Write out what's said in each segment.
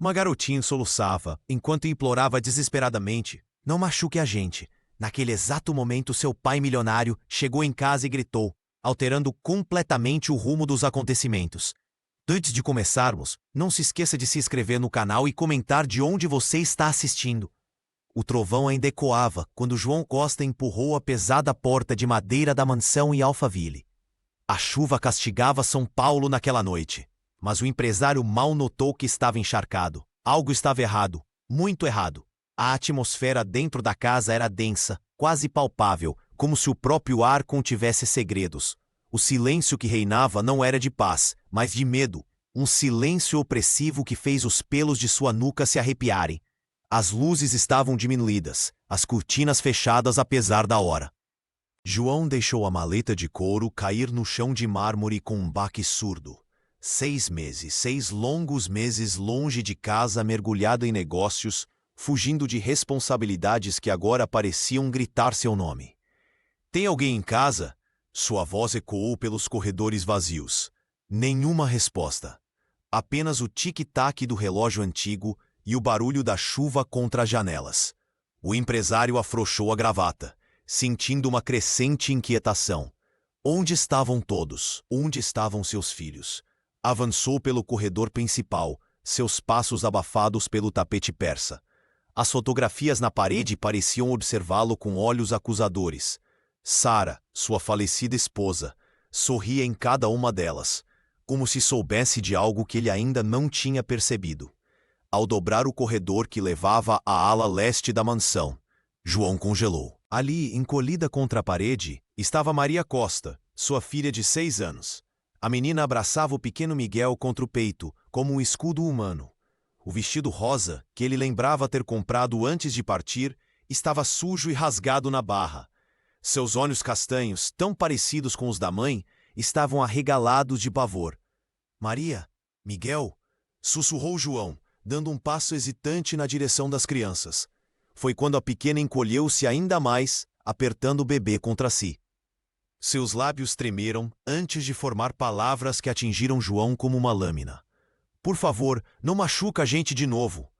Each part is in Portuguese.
Uma garotinha soluçava, enquanto implorava desesperadamente: "Não machuque a gente." Naquele exato momento, seu pai milionário chegou em casa e gritou, alterando completamente o rumo dos acontecimentos. Antes de começarmos, não se esqueça de se inscrever no canal e comentar de onde você está assistindo. O trovão ainda ecoava quando João Costa empurrou a pesada porta de madeira da mansão em Alphaville. A chuva castigava São Paulo naquela noite, mas o empresário mal notou que estava encharcado. Algo estava errado, muito errado. A atmosfera dentro da casa era densa, quase palpável, como se o próprio ar contivesse segredos. O silêncio que reinava não era de paz, mas de medo, um silêncio opressivo que fez os pelos de sua nuca se arrepiarem. As luzes estavam diminuídas, as cortinas fechadas apesar da hora. João deixou a maleta de couro cair no chão de mármore com um baque surdo. 6 meses, 6 longos meses longe de casa, mergulhado em negócios, fugindo de responsabilidades que agora pareciam gritar seu nome. "Tem alguém em casa?" Sua voz ecoou pelos corredores vazios. Nenhuma resposta. Apenas o tic-tac do relógio antigo e o barulho da chuva contra as janelas. O empresário afrouxou a gravata, sentindo uma crescente inquietação. Onde estavam todos? Onde estavam seus filhos? Avançou pelo corredor principal, seus passos abafados pelo tapete persa. As fotografias na parede pareciam observá-lo com olhos acusadores. Sara, sua falecida esposa, sorria em cada uma delas, como se soubesse de algo que ele ainda não tinha percebido. Ao dobrar o corredor que levava à ala leste da mansão, João congelou. Ali, encolhida contra a parede, estava Maria Costa, sua filha de 6 anos. A menina abraçava o pequeno Miguel contra o peito, como um escudo humano. O vestido rosa, que ele lembrava ter comprado antes de partir, estava sujo e rasgado na barra. Seus olhos castanhos, tão parecidos com os da mãe, estavam arregalados de pavor. "Maria, Miguel", sussurrou João, dando um passo hesitante na direção das crianças. Foi quando a pequena encolheu-se ainda mais, apertando o bebê contra si. Seus lábios tremeram antes de formar palavras que atingiram João como uma lâmina. "Por favor, não machuca a gente de novo."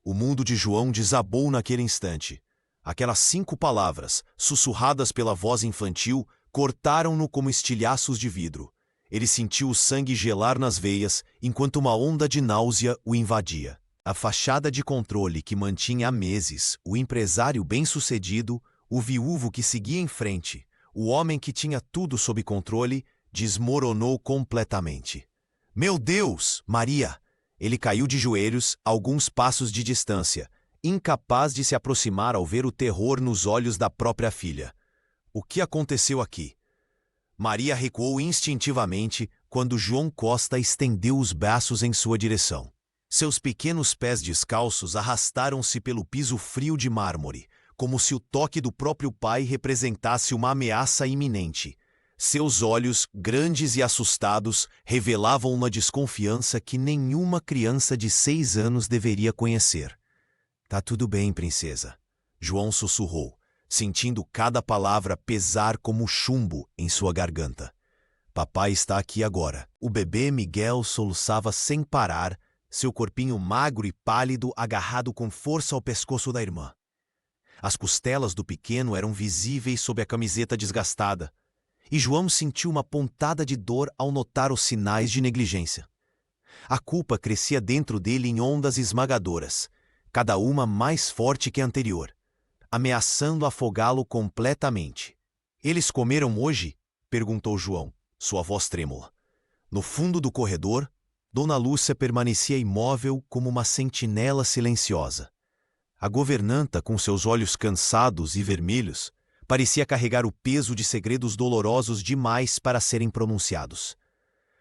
O mundo de João desabou naquele instante. Aquelas 5 palavras, sussurradas pela voz infantil, cortaram-no como estilhaços de vidro. Ele sentiu o sangue gelar nas veias, enquanto uma onda de náusea o invadia. A fachada de controle que mantinha há meses o empresário bem-sucedido, o viúvo que seguia em frente, o homem que tinha tudo sob controle, desmoronou completamente. "Meu Deus, Maria!" Ele caiu de joelhos, a alguns passos de distância, incapaz de se aproximar ao ver o terror nos olhos da própria filha. O que aconteceu aqui? Maria recuou instintivamente quando João Costa estendeu os braços em sua direção. Seus pequenos pés descalços arrastaram-se pelo piso frio de mármore, como se o toque do próprio pai representasse uma ameaça iminente. Seus olhos, grandes e assustados, revelavam uma desconfiança que nenhuma criança de 6 anos deveria conhecer. "Tá tudo bem, princesa", João sussurrou, sentindo cada palavra pesar como chumbo em sua garganta. "Papai está aqui agora." O bebê Miguel soluçava sem parar, seu corpinho magro e pálido agarrado com força ao pescoço da irmã. As costelas do pequeno eram visíveis sob a camiseta desgastada, e João sentiu uma pontada de dor ao notar os sinais de negligência. A culpa crescia dentro dele em ondas esmagadoras, cada uma mais forte que a anterior, ameaçando afogá-lo completamente. "Eles comeram hoje?" perguntou João, sua voz trêmula. No fundo do corredor, Dona Lúcia permanecia imóvel como uma sentinela silenciosa. A governanta, com seus olhos cansados e vermelhos, parecia carregar o peso de segredos dolorosos demais para serem pronunciados.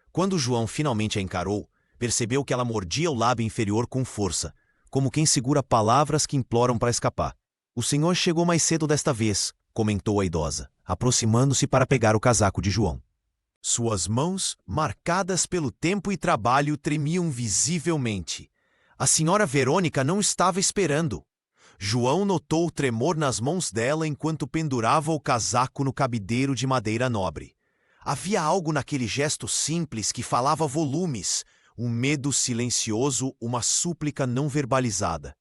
Quando João finalmente a encarou, percebeu que ela mordia o lábio inferior com força, como quem segura palavras que imploram para escapar. "O senhor chegou mais cedo desta vez", comentou a idosa, aproximando-se para pegar o casaco de João. Suas mãos, marcadas pelo tempo e trabalho, tremiam visivelmente. A senhora Verônica não estava esperando. João notou o tremor nas mãos dela enquanto pendurava o casaco no cabideiro de madeira nobre. Havia algo naquele gesto simples que falava volumes, um medo silencioso, uma súplica não verbalizada.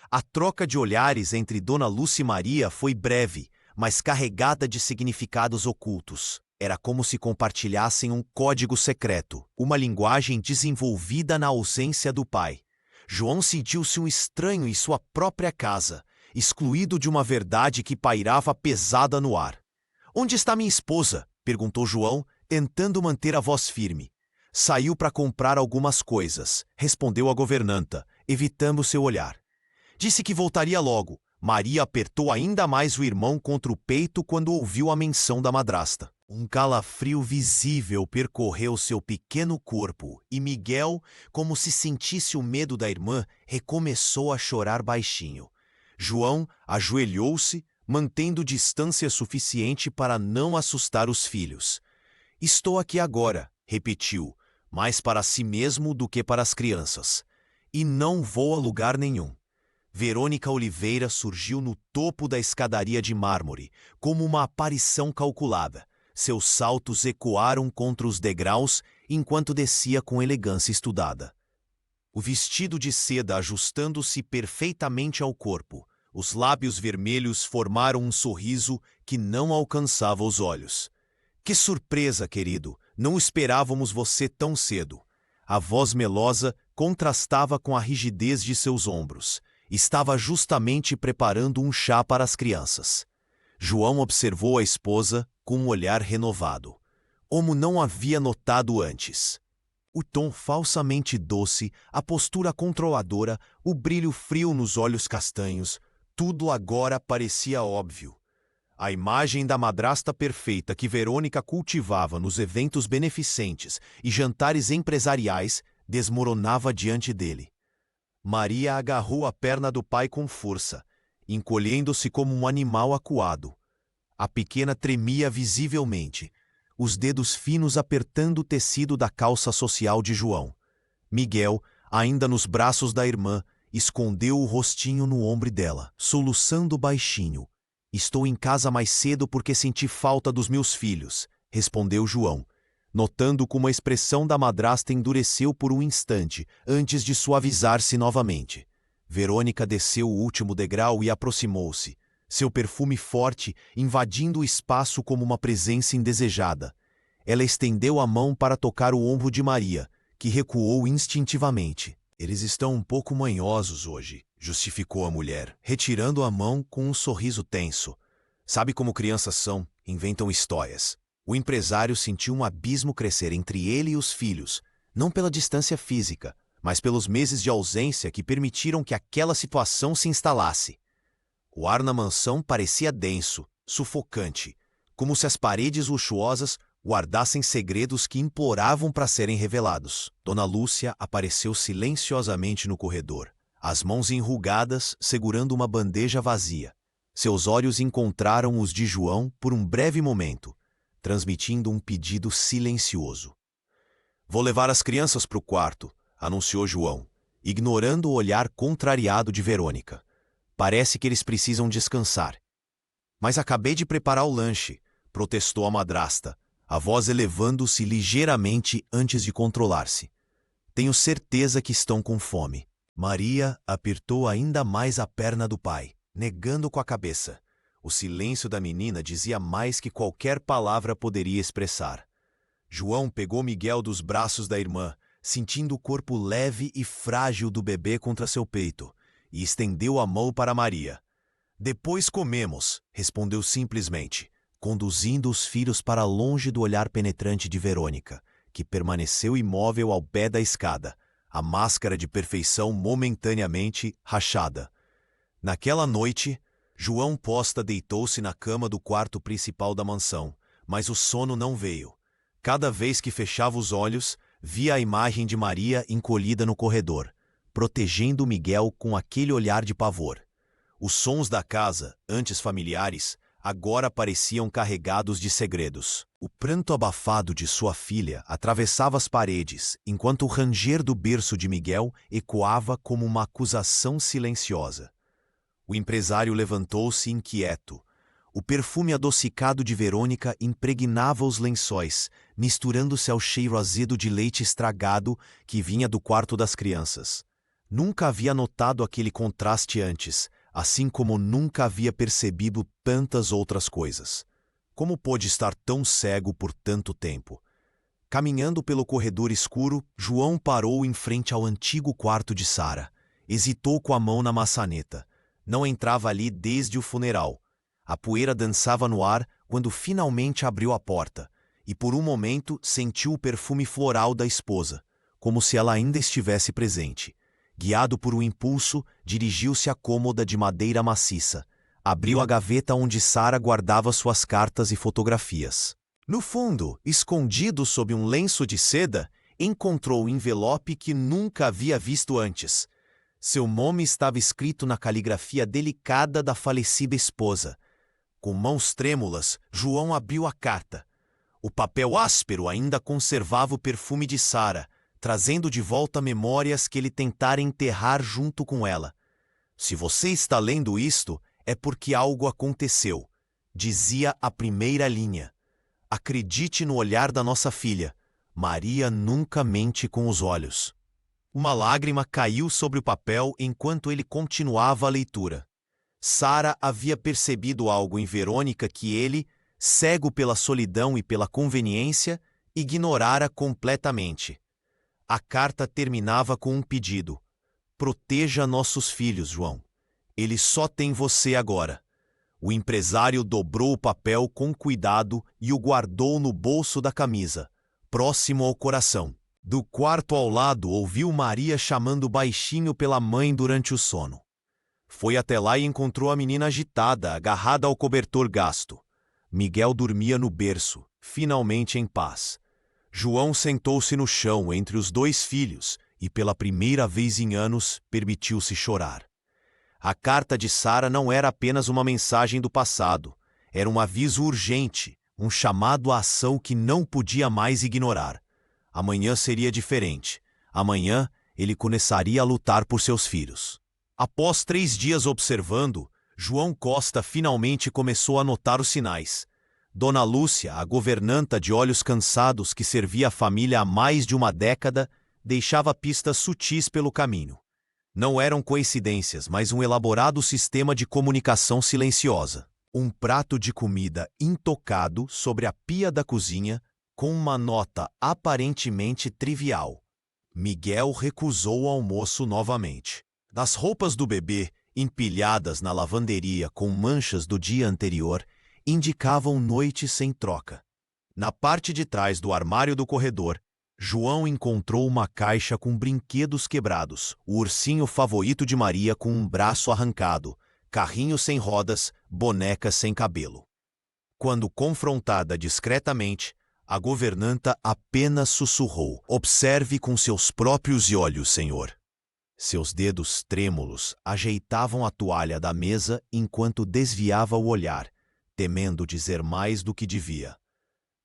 A troca de olhares entre Dona Lúcia e Maria foi breve, mas carregada de significados ocultos. Era como se compartilhassem um código secreto, uma linguagem desenvolvida na ausência do pai. João sentiu-se um estranho em sua própria casa, excluído de uma verdade que pairava pesada no ar. "Onde está minha esposa?" perguntou João, tentando manter a voz firme. "Saiu para comprar algumas coisas", respondeu a governanta, evitando seu olhar. Disse que voltaria logo. Maria apertou ainda mais o irmão contra o peito quando ouviu a menção da madrasta. Um calafrio visível percorreu seu pequeno corpo e Miguel, como se sentisse o medo da irmã, recomeçou a chorar baixinho. João ajoelhou-se, mantendo distância suficiente para não assustar os filhos. "Estou aqui agora", repetiu, mais para si mesmo do que para as crianças. "E não vou a lugar nenhum." Verônica Oliveira surgiu no topo da escadaria de mármore, como uma aparição calculada. Seus saltos ecoaram contra os degraus enquanto descia com elegância estudada. O vestido de seda ajustando-se perfeitamente ao corpo, os lábios vermelhos formaram um sorriso que não alcançava os olhos. "Que surpresa, querido! Não esperávamos você tão cedo." A voz melosa contrastava com a rigidez de seus ombros. Estava justamente preparando um chá para as crianças. João observou a esposa com um olhar renovado, como não havia notado antes. O tom falsamente doce, a postura controladora, o brilho frio nos olhos castanhos, tudo agora parecia óbvio. A imagem da madrasta perfeita que Verônica cultivava nos eventos beneficentes e jantares empresariais desmoronava diante dele. Maria agarrou a perna do pai com força, encolhendo-se como um animal acuado. A pequena tremia visivelmente, os dedos finos apertando o tecido da calça social de João. Miguel, ainda nos braços da irmã, escondeu o rostinho no ombro dela, soluçando baixinho. "Estou em casa mais cedo porque senti falta dos meus filhos", respondeu João, notando como a expressão da madrasta endureceu por um instante, antes de suavizar-se novamente. Verônica desceu o último degrau e aproximou-se, seu perfume forte invadindo o espaço como uma presença indesejada. Ela estendeu a mão para tocar o ombro de Maria, que recuou instintivamente. "Eles estão um pouco manhosos hoje", justificou a mulher, retirando a mão com um sorriso tenso. "Sabe como crianças são, inventam histórias." O empresário sentiu um abismo crescer entre ele e os filhos, não pela distância física, mas pelos meses de ausência que permitiram que aquela situação se instalasse. O ar na mansão parecia denso, sufocante, como se as paredes luxuosas guardassem segredos que imploravam para serem revelados. Dona Lúcia apareceu silenciosamente no corredor, as mãos enrugadas segurando uma bandeja vazia. Seus olhos encontraram os de João por um breve momento, transmitindo um pedido silencioso. "Vou levar as crianças para o quarto", anunciou João, ignorando o olhar contrariado de Verônica. "Parece que eles precisam descansar." "Mas acabei de preparar o lanche", protestou a madrasta, a voz elevando-se ligeiramente antes de controlar-se. "Tenho certeza que estão com fome." Maria apertou ainda mais a perna do pai, negando com a cabeça. O silêncio da menina dizia mais que qualquer palavra poderia expressar. João pegou Miguel dos braços da irmã, sentindo o corpo leve e frágil do bebê contra seu peito, e estendeu a mão para Maria. "Depois comemos", respondeu simplesmente, conduzindo os filhos para longe do olhar penetrante de Verônica, que permaneceu imóvel ao pé da escada, a máscara de perfeição momentaneamente rachada. Naquela noite, João Posta deitou-se na cama do quarto principal da mansão, mas o sono não veio. Cada vez que fechava os olhos, via a imagem de Maria encolhida no corredor, protegendo Miguel com aquele olhar de pavor. Os sons da casa, antes familiares, agora pareciam carregados de segredos. O pranto abafado de sua filha atravessava as paredes, enquanto o ranger do berço de Miguel ecoava como uma acusação silenciosa. O empresário levantou-se inquieto. O perfume adocicado de Verônica impregnava os lençóis, misturando-se ao cheiro azedo de leite estragado que vinha do quarto das crianças. Nunca havia notado aquele contraste antes, assim como nunca havia percebido tantas outras coisas. Como pôde estar tão cego por tanto tempo? Caminhando pelo corredor escuro, João parou em frente ao antigo quarto de Sara. Hesitou com a mão na maçaneta. Não entrava ali desde o funeral. A poeira dançava no ar quando finalmente abriu a porta, e por um momento sentiu o perfume floral da esposa, como se ela ainda estivesse presente. Guiado por um impulso, dirigiu-se à cômoda de madeira maciça. Abriu a gaveta onde Sara guardava suas cartas e fotografias. No fundo, escondido sob um lenço de seda, encontrou o envelope que nunca havia visto antes. Seu nome estava escrito na caligrafia delicada da falecida esposa. Com mãos trêmulas, João abriu a carta. O papel áspero ainda conservava o perfume de Sara, trazendo de volta memórias que ele tentara enterrar junto com ela. Se você está lendo isto, é porque algo aconteceu, dizia a primeira linha. Acredite no olhar da nossa filha. Maria nunca mente com os olhos. Uma lágrima caiu sobre o papel enquanto ele continuava a leitura. Sara havia percebido algo em Verônica que ele, cego pela solidão e pela conveniência, ignorara completamente. A carta terminava com um pedido. Proteja nossos filhos, João. Ele só tem você agora. O empresário dobrou o papel com cuidado e o guardou no bolso da camisa, próximo ao coração. Do quarto ao lado ouviu Maria chamando baixinho pela mãe durante o sono. Foi até lá e encontrou a menina agitada, agarrada ao cobertor gasto. Miguel dormia no berço, finalmente em paz. João sentou-se no chão entre os dois filhos e, pela primeira vez em anos, permitiu-se chorar. A carta de Sara não era apenas uma mensagem do passado, era um aviso urgente, um chamado à ação que não podia mais ignorar. Amanhã seria diferente. Amanhã ele começaria a lutar por seus filhos. Após 3 dias observando, João Costa finalmente começou a notar os sinais. Dona Lúcia, a governanta de olhos cansados que servia a família há mais de uma década, deixava pistas sutis pelo caminho. Não eram coincidências, mas um elaborado sistema de comunicação silenciosa. Um prato de comida intocado sobre a pia da cozinha, com uma nota aparentemente trivial. Miguel recusou o almoço novamente. Das roupas do bebê, empilhadas na lavanderia com manchas do dia anterior, indicavam noite sem troca. Na parte de trás do armário do corredor, João encontrou uma caixa com brinquedos quebrados, o ursinho favorito de Maria com um braço arrancado, carrinho sem rodas, boneca sem cabelo. Quando confrontada discretamente, a governanta apenas sussurrou: "Observe com seus próprios olhos, senhor." Seus dedos trêmulos ajeitavam a toalha da mesa enquanto desviava o olhar, temendo dizer mais do que devia.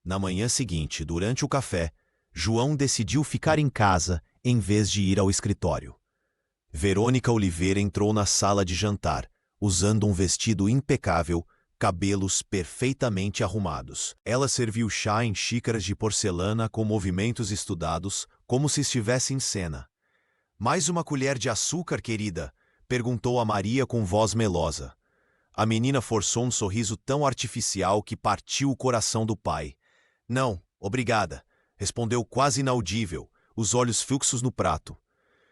Na manhã seguinte, durante o café, João decidiu ficar em casa em vez de ir ao escritório. Verônica Oliveira entrou na sala de jantar, usando um vestido impecável, cabelos perfeitamente arrumados. Ela serviu chá em xícaras de porcelana com movimentos estudados, como se estivesse em cena. "Mais uma colher de açúcar, querida?" perguntou a Maria com voz melosa. A menina forçou um sorriso tão artificial que partiu o coração do pai. "Não, obrigada", respondeu quase inaudível, os olhos fixos no prato.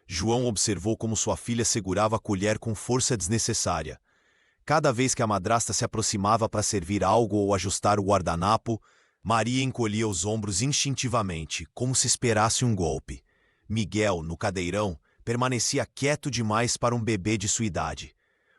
João observou como sua filha segurava a colher com força desnecessária. Cada vez que a madrasta se aproximava para servir algo ou ajustar o guardanapo, Maria encolhia os ombros instintivamente, como se esperasse um golpe. Miguel, no cadeirão, permanecia quieto demais para um bebê de sua idade.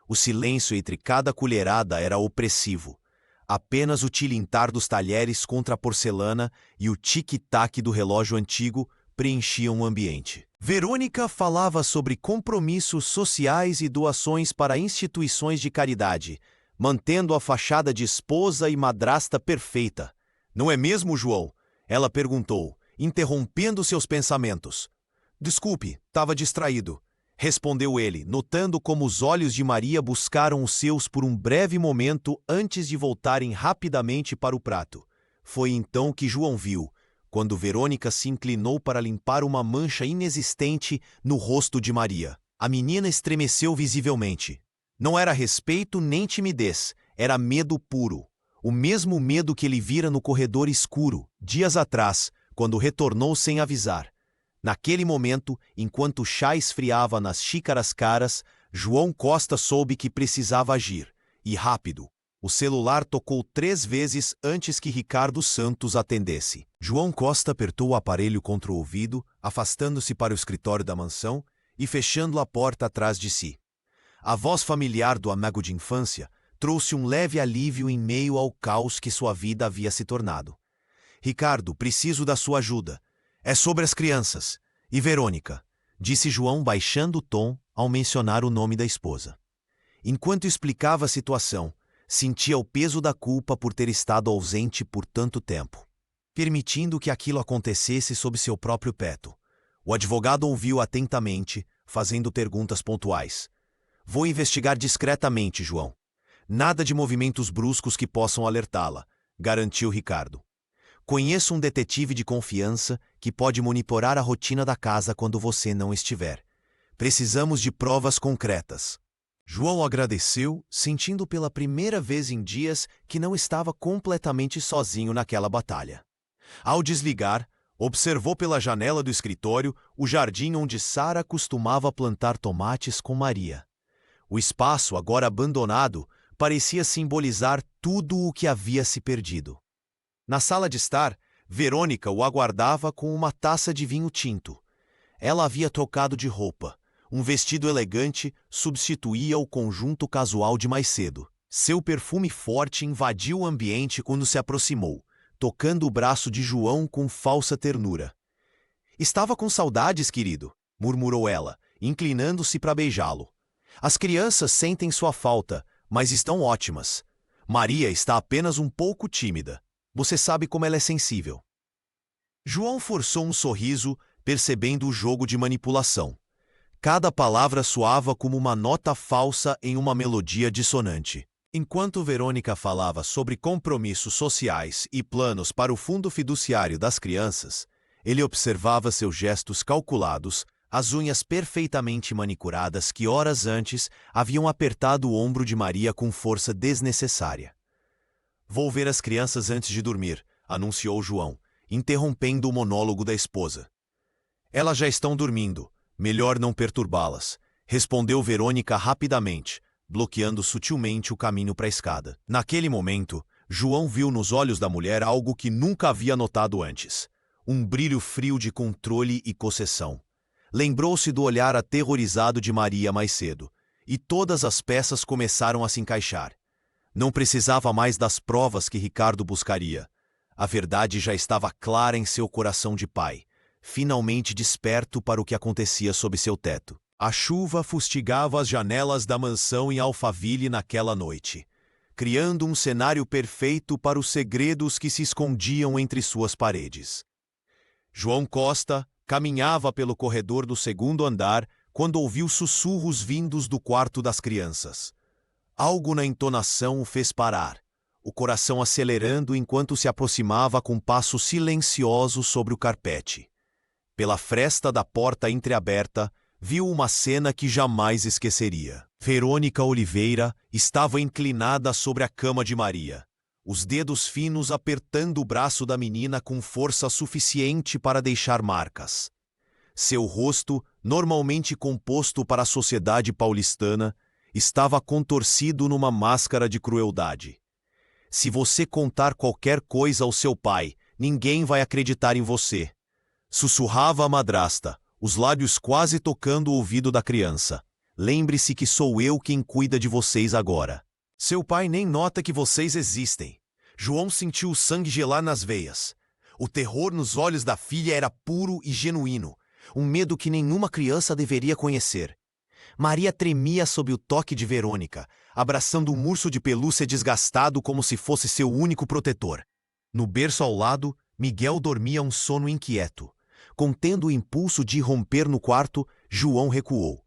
O silêncio entre cada colherada era opressivo. Apenas o tilintar dos talheres contra a porcelana e o tic-tac do relógio antigo preenchiam o ambiente. Verônica falava sobre compromissos sociais e doações para instituições de caridade, mantendo a fachada de esposa e madrasta perfeita. "Não é mesmo, João?" ela perguntou, interrompendo seus pensamentos. "Desculpe, estava distraído." respondeu ele, notando como os olhos de Maria buscaram os seus por um breve momento antes de voltarem rapidamente para o prato. Foi então que João viu, quando Verônica se inclinou para limpar uma mancha inexistente no rosto de Maria. A menina estremeceu visivelmente. Não era respeito nem timidez, era medo puro. O mesmo medo que ele vira no corredor escuro, dias atrás, quando retornou sem avisar. Naquele momento, enquanto o chá esfriava nas xícaras caras, João Costa soube que precisava agir, e rápido. O celular tocou 3 vezes antes que Ricardo Santos atendesse. João Costa apertou o aparelho contra o ouvido, afastando-se para o escritório da mansão e fechando a porta atrás de si. A voz familiar do amigo de infância trouxe um leve alívio em meio ao caos que sua vida havia se tornado. Ricardo, preciso da sua ajuda. É sobre as crianças. E Verônica, disse João baixando o tom ao mencionar o nome da esposa. Enquanto explicava a situação, sentia o peso da culpa por ter estado ausente por tanto tempo, permitindo que aquilo acontecesse sob seu próprio teto. O advogado ouviu atentamente, fazendo perguntas pontuais. Vou investigar discretamente, João. Nada de movimentos bruscos que possam alertá-la, garantiu Ricardo. Conheço um detetive de confiança que pode monitorar a rotina da casa quando você não estiver. Precisamos de provas concretas. João agradeceu, sentindo pela primeira vez em dias que não estava completamente sozinho naquela batalha. Ao desligar, observou pela janela do escritório o jardim onde Sara costumava plantar tomates com Maria. O espaço, agora abandonado, parecia simbolizar tudo o que havia se perdido. Na sala de estar, Verônica o aguardava com uma taça de vinho tinto. Ela havia trocado de roupa. Um vestido elegante substituía o conjunto casual de mais cedo. Seu perfume forte invadiu o ambiente quando se aproximou, tocando o braço de João com falsa ternura. Estava com saudades, querido, murmurou ela, inclinando-se para beijá-lo. As crianças sentem sua falta, mas estão ótimas. Maria está apenas um pouco tímida. Você sabe como ela é sensível. João forçou um sorriso, percebendo o jogo de manipulação. Cada palavra soava como uma nota falsa em uma melodia dissonante. Enquanto Verônica falava sobre compromissos sociais e planos para o fundo fiduciário das crianças, ele observava seus gestos calculados, as unhas perfeitamente manicuradas que horas antes haviam apertado o ombro de Maria com força desnecessária. Vou ver as crianças antes de dormir, anunciou João, interrompendo o monólogo da esposa. Elas já estão dormindo. Melhor não perturbá-las, respondeu Verônica rapidamente, bloqueando sutilmente o caminho para a escada. Naquele momento, João viu nos olhos da mulher algo que nunca havia notado antes. Um brilho frio de controle e possessão. Lembrou-se do olhar aterrorizado de Maria mais cedo, e todas as peças começaram a se encaixar. Não precisava mais das provas que Ricardo buscaria. A verdade já estava clara em seu coração de pai, finalmente desperto para o que acontecia sob seu teto. A chuva fustigava as janelas da mansão em Alphaville naquela noite, criando um cenário perfeito para os segredos que se escondiam entre suas paredes. João Costa caminhava pelo corredor do segundo andar quando ouviu sussurros vindos do quarto das crianças. Algo na entonação o fez parar, o coração acelerando enquanto se aproximava com passo silencioso sobre o carpete. Pela fresta da porta entreaberta, viu uma cena que jamais esqueceria. Verônica Oliveira estava inclinada sobre a cama de Maria, os dedos finos apertando o braço da menina com força suficiente para deixar marcas. Seu rosto, normalmente composto para a sociedade paulistana, estava contorcido numa máscara de crueldade. Se você contar qualquer coisa ao seu pai, ninguém vai acreditar em você. Sussurrava a madrasta, os lábios quase tocando o ouvido da criança. Lembre-se que sou eu quem cuida de vocês agora. Seu pai nem nota que vocês existem. João sentiu o sangue gelar nas veias. O terror nos olhos da filha era puro e genuíno, um medo que nenhuma criança deveria conhecer. Maria tremia sob o toque de Verônica, abraçando um urso de pelúcia desgastado como se fosse seu único protetor. No berço ao lado, Miguel dormia um sono inquieto. Contendo o impulso de irromper no quarto, João recuou.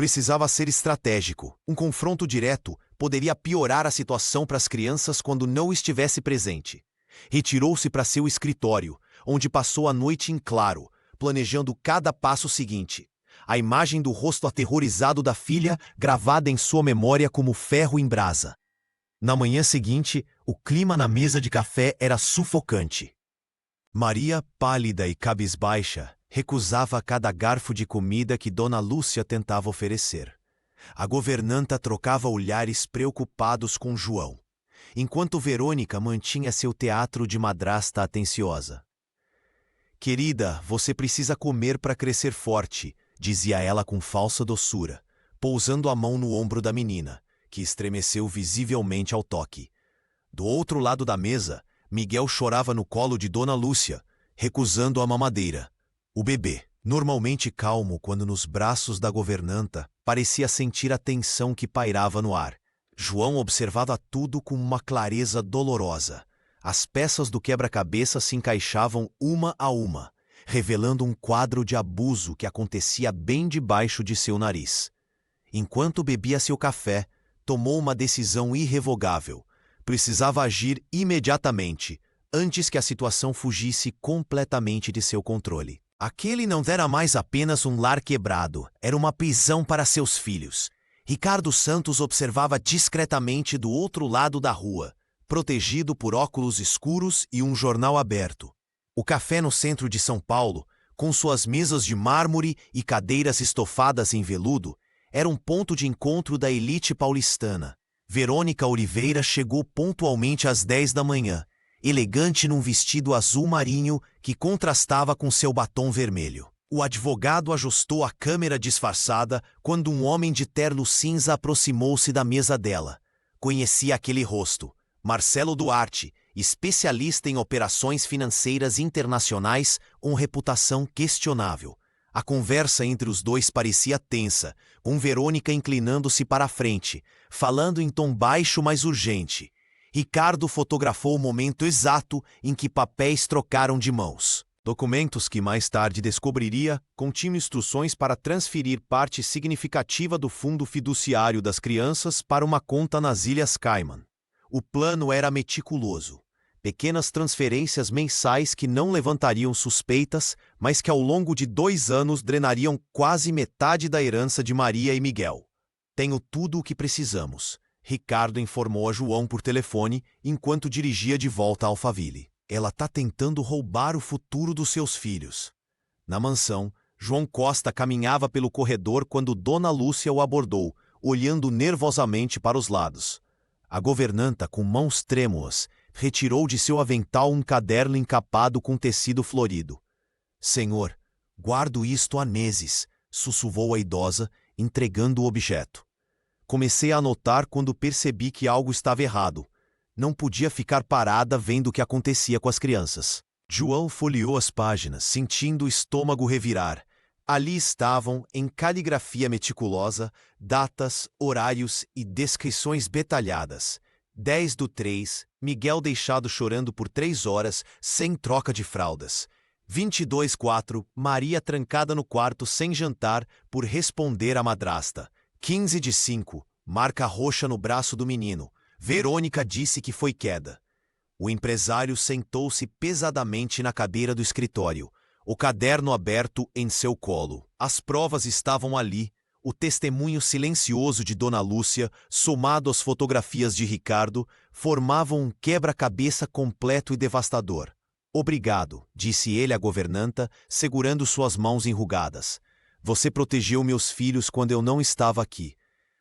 Precisava ser estratégico. Um confronto direto poderia piorar a situação para as crianças quando não estivesse presente. Retirou-se para seu escritório, onde passou a noite em claro, planejando cada passo seguinte. A imagem do rosto aterrorizado da filha gravada em sua memória como ferro em brasa. Na manhã seguinte, o clima na mesa de café era sufocante. Maria, pálida e cabisbaixa, recusava cada garfo de comida que Dona Lúcia tentava oferecer. A governanta trocava olhares preocupados com João, enquanto Verônica mantinha seu teatro de madrasta atenciosa. Querida, você precisa comer para crescer forte, dizia ela com falsa doçura, pousando a mão no ombro da menina, que estremeceu visivelmente ao toque. Do outro lado da mesa, Miguel chorava no colo de Dona Lúcia, recusando a mamadeira. O bebê, normalmente calmo quando nos braços da governanta, parecia sentir a tensão que pairava no ar. João observava tudo com uma clareza dolorosa. As peças do quebra-cabeça se encaixavam uma a uma, revelando um quadro de abuso que acontecia bem debaixo de seu nariz. Enquanto bebia seu café, tomou uma decisão irrevogável. Precisava agir imediatamente, antes que a situação fugisse completamente de seu controle. Aquele não era mais apenas um lar quebrado, era uma prisão para seus filhos. Ricardo Santos observava discretamente do outro lado da rua, protegido por óculos escuros e um jornal aberto. O café no centro de São Paulo, com suas mesas de mármore e cadeiras estofadas em veludo, era um ponto de encontro da elite paulistana. Verônica Oliveira chegou pontualmente às 10 da manhã, elegante num vestido azul marinho que contrastava com seu batom vermelho. O advogado ajustou a câmera disfarçada quando um homem de terno cinza aproximou-se da mesa dela. Conhecia aquele rosto. Marcelo Duarte, especialista em operações financeiras internacionais com reputação questionável. A conversa entre os dois parecia tensa, com Verônica inclinando-se para a frente, falando em tom baixo mas urgente. Ricardo fotografou o momento exato em que papéis trocaram de mãos. Documentos que mais tarde descobriria continham instruções para transferir parte significativa do fundo fiduciário das crianças para uma conta nas Ilhas Cayman. O plano era meticuloso. Pequenas transferências mensais que não levantariam suspeitas, mas que ao longo de 2 anos drenariam quase metade da herança de Maria e Miguel. Tenho tudo o que precisamos, Ricardo informou a João por telefone enquanto dirigia de volta a Alphaville. Ela está tentando roubar o futuro dos seus filhos. Na mansão, João Costa caminhava pelo corredor quando Dona Lúcia o abordou, olhando nervosamente para os lados. A governanta, com mãos trêmulas, retirou de seu avental um caderno encapado com tecido florido. Senhor, guardo isto há meses, sussurrou a idosa, entregando o objeto. Comecei a anotar quando percebi que algo estava errado. Não podia ficar parada vendo o que acontecia com as crianças. João folheou as páginas, sentindo o estômago revirar. Ali estavam, em caligrafia meticulosa, datas, horários e descrições detalhadas. 10/3, Miguel deixado chorando por 3 horas, sem troca de fraldas. 22/4, Maria trancada no quarto sem jantar por responder à madrasta. 15/5, marca roxa no braço do menino. Verônica disse que foi queda. O empresário sentou-se pesadamente na cadeira do escritório, o caderno aberto em seu colo. As provas estavam ali. O testemunho silencioso de Dona Lúcia, somado às fotografias de Ricardo, formavam um quebra-cabeça completo e devastador. Obrigado, disse ele à governanta, segurando suas mãos enrugadas. Você protegeu meus filhos quando eu não estava aqui.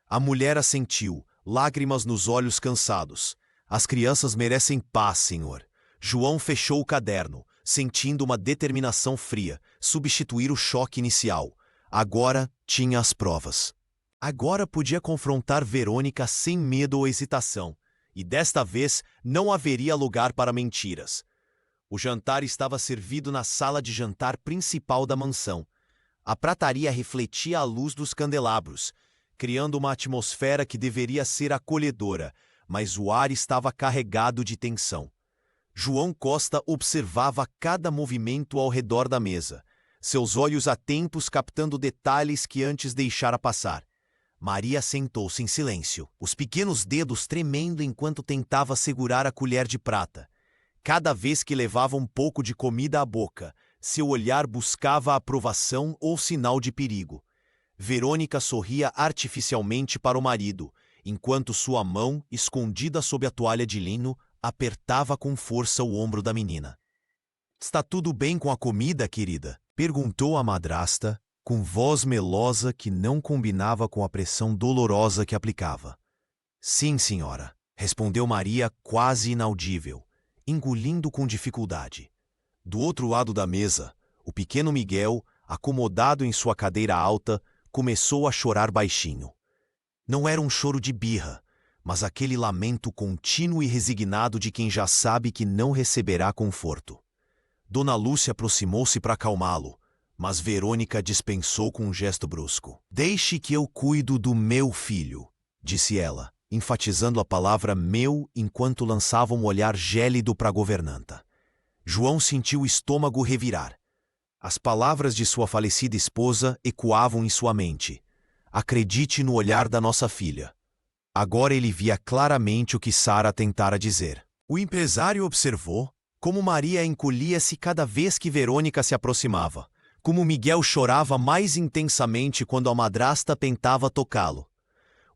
A mulher assentiu, lágrimas nos olhos cansados. As crianças merecem paz, senhor. João fechou o caderno, sentindo uma determinação fria, substituir o choque inicial. Agora tinha as provas. Agora podia confrontar Verônica sem medo ou hesitação, e desta vez não haveria lugar para mentiras. O jantar estava servido na sala de jantar principal da mansão. A prataria refletia a luz dos candelabros, criando uma atmosfera que deveria ser acolhedora, mas o ar estava carregado de tensão. João Costa observava cada movimento ao redor da mesa, seus olhos atentos captando detalhes que antes deixara passar. Maria sentou-se em silêncio, os pequenos dedos tremendo enquanto tentava segurar a colher de prata. Cada vez que levava um pouco de comida à boca, seu olhar buscava aprovação ou sinal de perigo. Verônica sorria artificialmente para o marido, enquanto sua mão, escondida sob a toalha de linho, apertava com força o ombro da menina. "Está tudo bem com a comida, querida?" perguntou a madrasta, com voz melosa que não combinava com a pressão dolorosa que aplicava. "Sim, senhora", respondeu Maria, quase inaudível, engolindo com dificuldade. Do outro lado da mesa, o pequeno Miguel, acomodado em sua cadeira alta, começou a chorar baixinho. Não era um choro de birra, mas aquele lamento contínuo e resignado de quem já sabe que não receberá conforto. Dona Lúcia aproximou-se para acalmá-lo, mas Verônica dispensou com um gesto brusco. "Deixe que eu cuido do meu filho", disse ela, enfatizando a palavra meu enquanto lançava um olhar gélido para a governanta. João sentiu o estômago revirar. As palavras de sua falecida esposa ecoavam em sua mente. "Acredite no olhar da nossa filha." Agora ele via claramente o que Sara tentara dizer. O empresário observou como Maria encolhia-se cada vez que Verônica se aproximava, como Miguel chorava mais intensamente quando a madrasta tentava tocá-lo.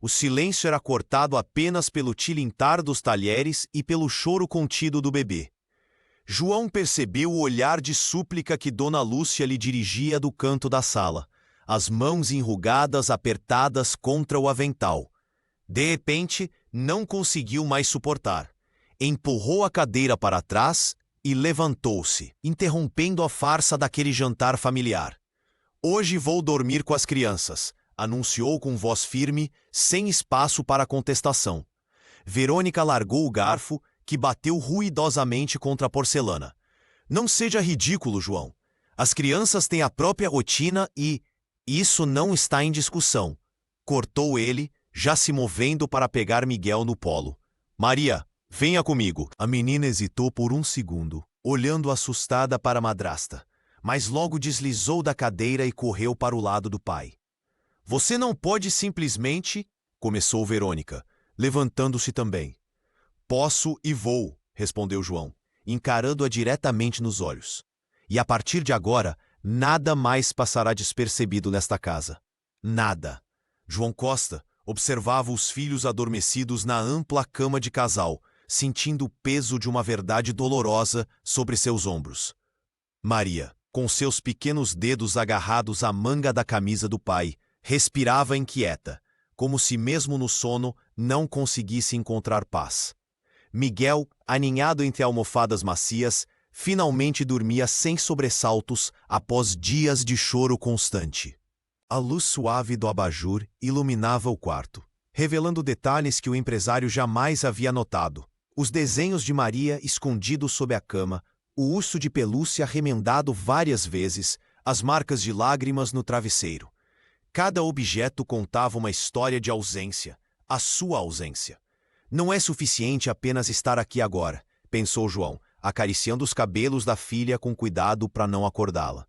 O silêncio era cortado apenas pelo tilintar dos talheres e pelo choro contido do bebê. João percebeu o olhar de súplica que Dona Lúcia lhe dirigia do canto da sala, as mãos enrugadas apertadas contra o avental. De repente, não conseguiu mais suportar. Empurrou a cadeira para trás e levantou-se, interrompendo a farsa daquele jantar familiar. "Hoje vou dormir com as crianças", anunciou com voz firme, sem espaço para contestação. Verônica largou o garfo, que bateu ruidosamente contra a porcelana. "Não seja ridículo, João. As crianças têm a própria rotina e... isso não está em discussão", cortou ele, já se movendo para pegar Miguel no polo. "Maria, venha comigo." A menina hesitou por um segundo, olhando assustada para a madrasta, mas logo deslizou da cadeira e correu para o lado do pai. "Você não pode simplesmente..." começou Verônica, levantando-se também. "Posso e vou", respondeu João, encarando-a diretamente nos olhos. "E a partir de agora, nada mais passará despercebido nesta casa. Nada." João Costa observava os filhos adormecidos na ampla cama de casal, sentindo o peso de uma verdade dolorosa sobre seus ombros. Maria, com seus pequenos dedos agarrados à manga da camisa do pai, respirava inquieta, como se mesmo no sono não conseguisse encontrar paz. Miguel, aninhado entre almofadas macias, finalmente dormia sem sobressaltos após dias de choro constante. A luz suave do abajur iluminava o quarto, revelando detalhes que o empresário jamais havia notado. Os desenhos de Maria escondidos sob a cama, o urso de pelúcia remendado várias vezes, as marcas de lágrimas no travesseiro. Cada objeto contava uma história de ausência, a sua ausência. "Não é suficiente apenas estar aqui agora", pensou João, acariciando os cabelos da filha com cuidado para não acordá-la.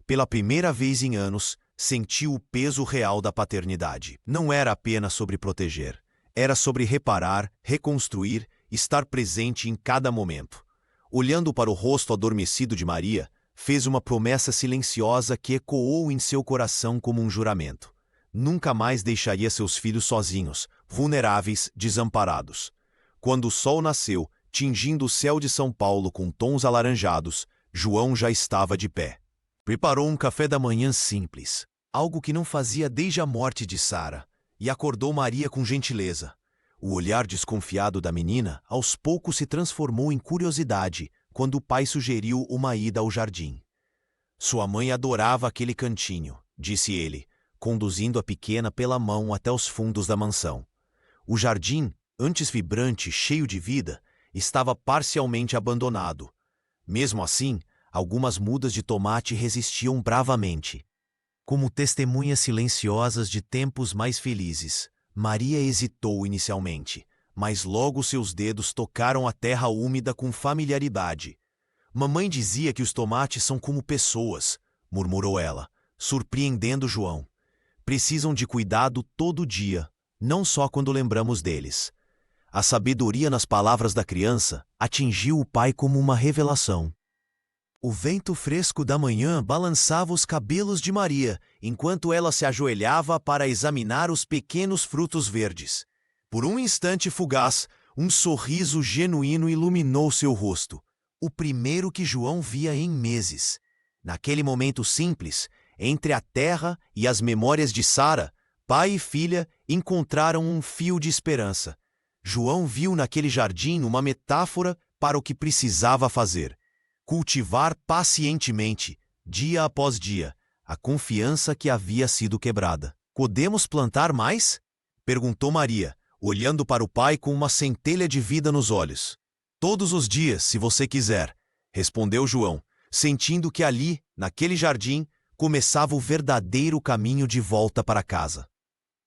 Pela primeira vez em anos, sentiu o peso real da paternidade. Não era apenas sobre proteger, era sobre reparar, reconstruir, estar presente em cada momento. Olhando para o rosto adormecido de Maria, fez uma promessa silenciosa que ecoou em seu coração como um juramento. Nunca mais deixaria seus filhos sozinhos, vulneráveis, desamparados. Quando o sol nasceu, tingindo o céu de São Paulo com tons alaranjados, João já estava de pé. Preparou um café da manhã simples, algo que não fazia desde a morte de Sara, e acordou Maria com gentileza. O olhar desconfiado da menina aos poucos se transformou em curiosidade quando o pai sugeriu uma ida ao jardim. "Sua mãe adorava aquele cantinho", disse ele, conduzindo a pequena pela mão até os fundos da mansão. O jardim, antes vibrante e cheio de vida, estava parcialmente abandonado. Mesmo assim, algumas mudas de tomate resistiam bravamente. Como testemunhas silenciosas de tempos mais felizes, Maria hesitou inicialmente, mas logo seus dedos tocaram a terra úmida com familiaridade. "Mamãe dizia que os tomates são como pessoas", murmurou ela, surpreendendo João. precisam de cuidado todo dia, não só quando lembramos deles. A sabedoria nas palavras da criança atingiu o pai como uma revelação. O vento fresco da manhã balançava os cabelos de Maria, enquanto ela se ajoelhava para examinar os pequenos frutos verdes. Por um instante fugaz, um sorriso genuíno iluminou seu rosto, o primeiro que João via em meses. Naquele momento simples, entre a terra e as memórias de Sara, pai e filha encontraram um fio de esperança. João viu naquele jardim uma metáfora para o que precisava fazer: cultivar pacientemente, dia após dia, a confiança que havia sido quebrada. "Podemos plantar mais?" perguntou Maria, olhando para o pai com uma centelha de vida nos olhos. "Todos os dias, se você quiser", respondeu João, sentindo que ali, naquele jardim, começava o verdadeiro caminho de volta para casa.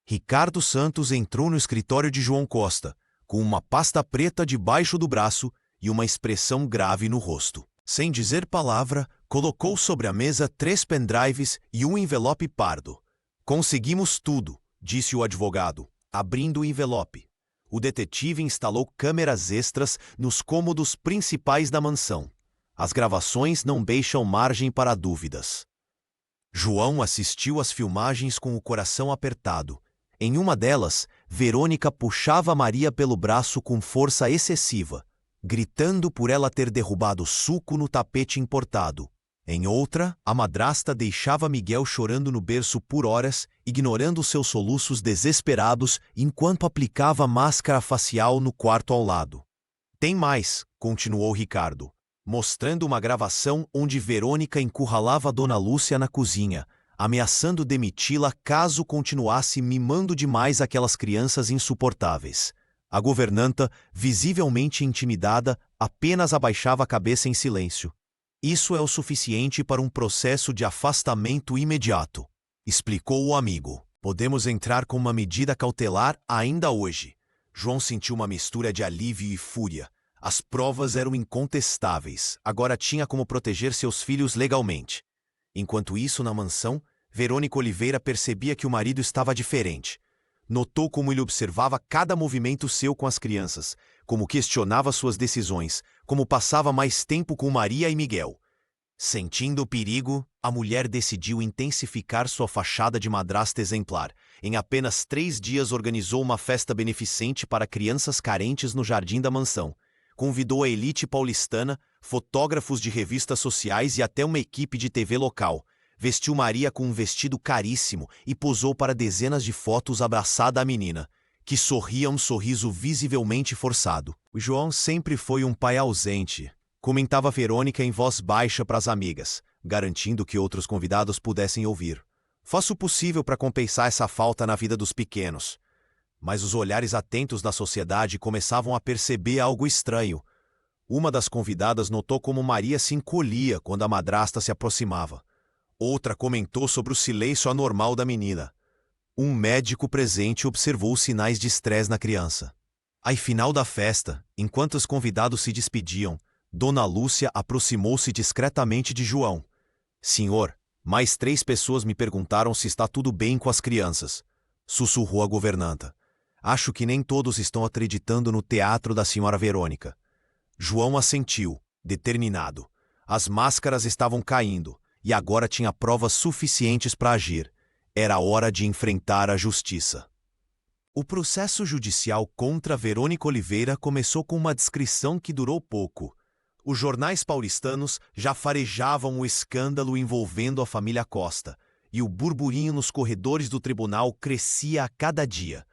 Ricardo Santos entrou no escritório de João Costa, com uma pasta preta debaixo do braço e uma expressão grave no rosto. Sem dizer palavra, colocou sobre a mesa 3 pendrives e um envelope pardo. "Conseguimos tudo", disse o advogado, abrindo o envelope. O detetive instalou câmeras extras nos cômodos principais da mansão. As gravações não deixam margem para dúvidas. João assistiu às filmagens com o coração apertado. Em uma delas, Verônica puxava Maria pelo braço com força excessiva, gritando por ela ter derrubado suco no tapete importado. Em outra, a madrasta deixava Miguel chorando no berço por horas, ignorando seus soluços desesperados enquanto aplicava máscara facial no quarto ao lado. "Tem mais", continuou Ricardo, mostrando uma gravação onde Verônica encurralava Dona Lúcia na cozinha, ameaçando demiti-la caso continuasse mimando demais aquelas crianças insuportáveis. A governanta, visivelmente intimidada, apenas abaixava a cabeça em silêncio. "Isso é o suficiente para um processo de afastamento imediato", explicou o amigo. "Podemos entrar com uma medida cautelar ainda hoje." João sentiu uma mistura de alívio e fúria. As provas eram incontestáveis. Agora tinha como proteger seus filhos legalmente. Enquanto isso, na mansão, Verônica Oliveira percebia que o marido estava diferente. Notou como ele observava cada movimento seu com as crianças, como questionava suas decisões, como passava mais tempo com Maria e Miguel. Sentindo o perigo, a mulher decidiu intensificar sua fachada de madrasta exemplar. Em apenas 3 dias organizou uma festa beneficente para crianças carentes no jardim da mansão. Convidou a elite paulistana, fotógrafos de revistas sociais e até uma equipe de TV local. Vestiu Maria com um vestido caríssimo e posou para dezenas de fotos abraçada à menina, que sorria um sorriso visivelmente forçado. "O João sempre foi um pai ausente", comentava Verônica em voz baixa para as amigas, garantindo que outros convidados pudessem ouvir. "Faço o possível para compensar essa falta na vida dos pequenos." Mas os olhares atentos da sociedade começavam a perceber algo estranho. Uma das convidadas notou como Maria se encolhia quando a madrasta se aproximava. Outra comentou sobre o silêncio anormal da menina. Um médico presente observou sinais de estresse na criança. Ao final da festa, enquanto os convidados se despediam, Dona Lúcia aproximou-se discretamente de João. "Senhor, mais 3 pessoas me perguntaram se está tudo bem com as crianças", sussurrou a governanta. "Acho que nem todos estão acreditando no teatro da senhora Verônica." João assentiu, determinado. As máscaras estavam caindo, e agora tinha provas suficientes para agir. Era hora de enfrentar a justiça. O processo judicial contra Verônica Oliveira começou com uma descrição que durou pouco. Os jornais paulistanos já farejavam o escândalo envolvendo a família Costa, e o burburinho nos corredores do tribunal crescia a cada dia.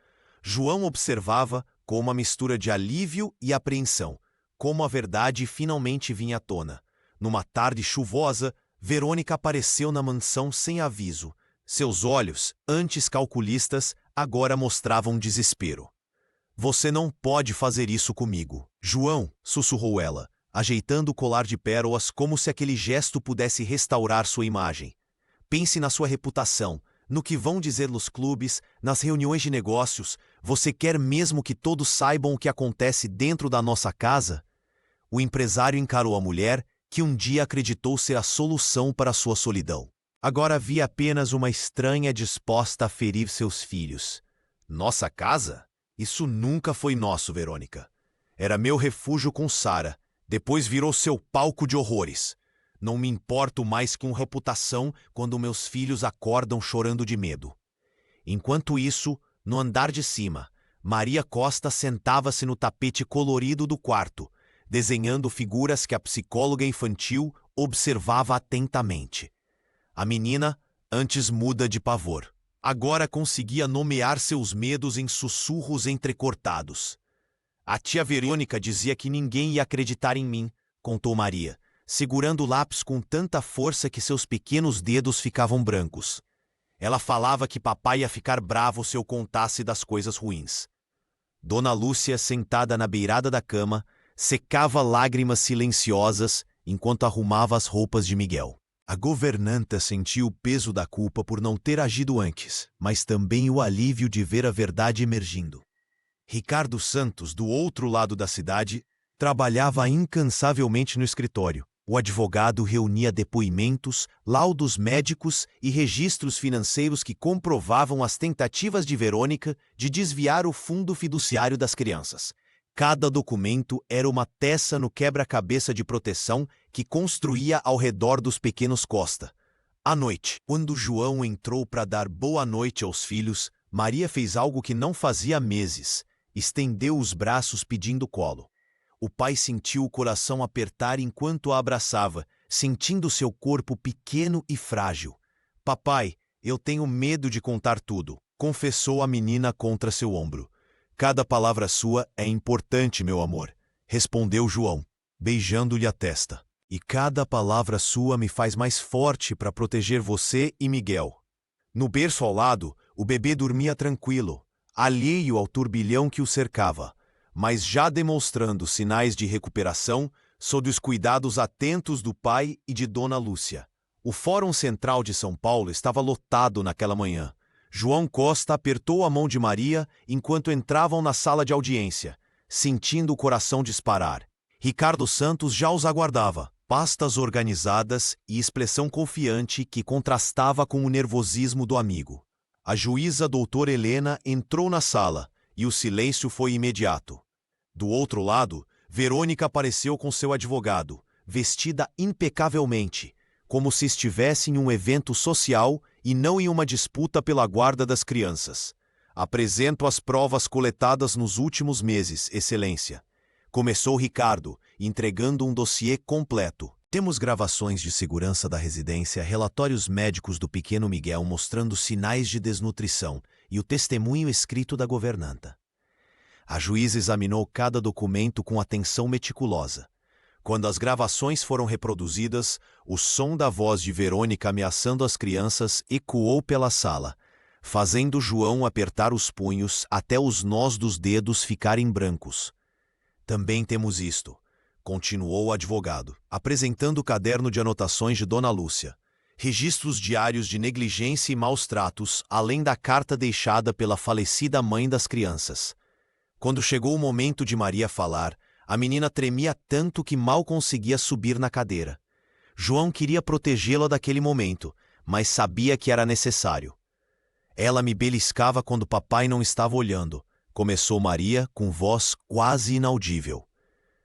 João observava, com uma mistura de alívio e apreensão, como a verdade finalmente vinha à tona. Numa tarde chuvosa, Verônica apareceu na mansão sem aviso. Seus olhos, antes calculistas, agora mostravam desespero. "Você não pode fazer isso comigo, João", sussurrou ela, ajeitando o colar de pérolas como se aquele gesto pudesse restaurar sua imagem. "Pense na sua reputação, no que vão dizer nos clubes, nas reuniões de negócios. Você quer mesmo que todos saibam o que acontece dentro da nossa casa?" O empresário encarou a mulher, que um dia acreditou ser a solução para sua solidão. Agora via apenas uma estranha disposta a ferir seus filhos. Nossa casa? Isso nunca foi nosso, Verônica. Era meu refúgio com Sara, depois virou seu palco de horrores. Não me importo mais com reputação quando meus filhos acordam chorando de medo. Enquanto isso, no andar de cima, Maria Costa sentava-se no tapete colorido do quarto, desenhando figuras que a psicóloga infantil observava atentamente. A menina, antes muda de pavor, agora conseguia nomear seus medos em sussurros entrecortados. A tia Verônica dizia que ninguém ia acreditar em mim, contou Maria, segurando o lápis com tanta força que seus pequenos dedos ficavam brancos. Ela falava que papai ia ficar bravo se eu contasse das coisas ruins. Dona Lúcia, sentada na beirada da cama, secava lágrimas silenciosas enquanto arrumava as roupas de Miguel. A governanta sentiu o peso da culpa por não ter agido antes, mas também o alívio de ver a verdade emergindo. Ricardo Santos, do outro lado da cidade, trabalhava incansavelmente no escritório. O advogado reunia depoimentos, laudos médicos e registros financeiros que comprovavam as tentativas de Verônica de desviar o fundo fiduciário das crianças. Cada documento era uma peça no quebra-cabeça de proteção que construía ao redor dos pequenos Costa. À noite, quando João entrou para dar boa noite aos filhos, Maria fez algo que não fazia há meses. Estendeu os braços pedindo colo. O pai sentiu o coração apertar enquanto a abraçava, sentindo seu corpo pequeno e frágil. Papai, eu tenho medo de contar tudo, confessou a menina contra seu ombro. Cada palavra sua é importante, meu amor, respondeu João, beijando-lhe a testa. E cada palavra sua me faz mais forte para proteger você e Miguel. No berço ao lado, o bebê dormia tranquilo, alheio ao turbilhão que o cercava, mas já demonstrando sinais de recuperação sob os cuidados atentos do pai e de Dona Lúcia. O Fórum Central de São Paulo estava lotado naquela manhã. João Costa apertou a mão de Maria enquanto entravam na sala de audiência, sentindo o coração disparar. Ricardo Santos já os aguardava, pastas organizadas e expressão confiante que contrastava com o nervosismo do amigo. A juíza doutora Helena entrou na sala, e o silêncio foi imediato. Do outro lado, Verônica apareceu com seu advogado, vestida impecavelmente, como se estivesse em um evento social e não em uma disputa pela guarda das crianças. Apresento as provas coletadas nos últimos meses, Excelência. Começou Ricardo, entregando um dossiê completo. Temos gravações de segurança da residência, relatórios médicos do pequeno Miguel mostrando sinais de desnutrição e o testemunho escrito da governanta. A juíza examinou cada documento com atenção meticulosa. Quando as gravações foram reproduzidas, o som da voz de Verônica ameaçando as crianças ecoou pela sala, fazendo João apertar os punhos até os nós dos dedos ficarem brancos. Também temos isto, continuou o advogado, apresentando o caderno de anotações de Dona Lúcia. Registros diários de negligência e maus tratos, além da carta deixada pela falecida mãe das crianças. Quando chegou o momento de Maria falar, a menina tremia tanto que mal conseguia subir na cadeira. João queria protegê-la daquele momento, mas sabia que era necessário. Ela me beliscava quando papai não estava olhando, começou Maria com voz quase inaudível.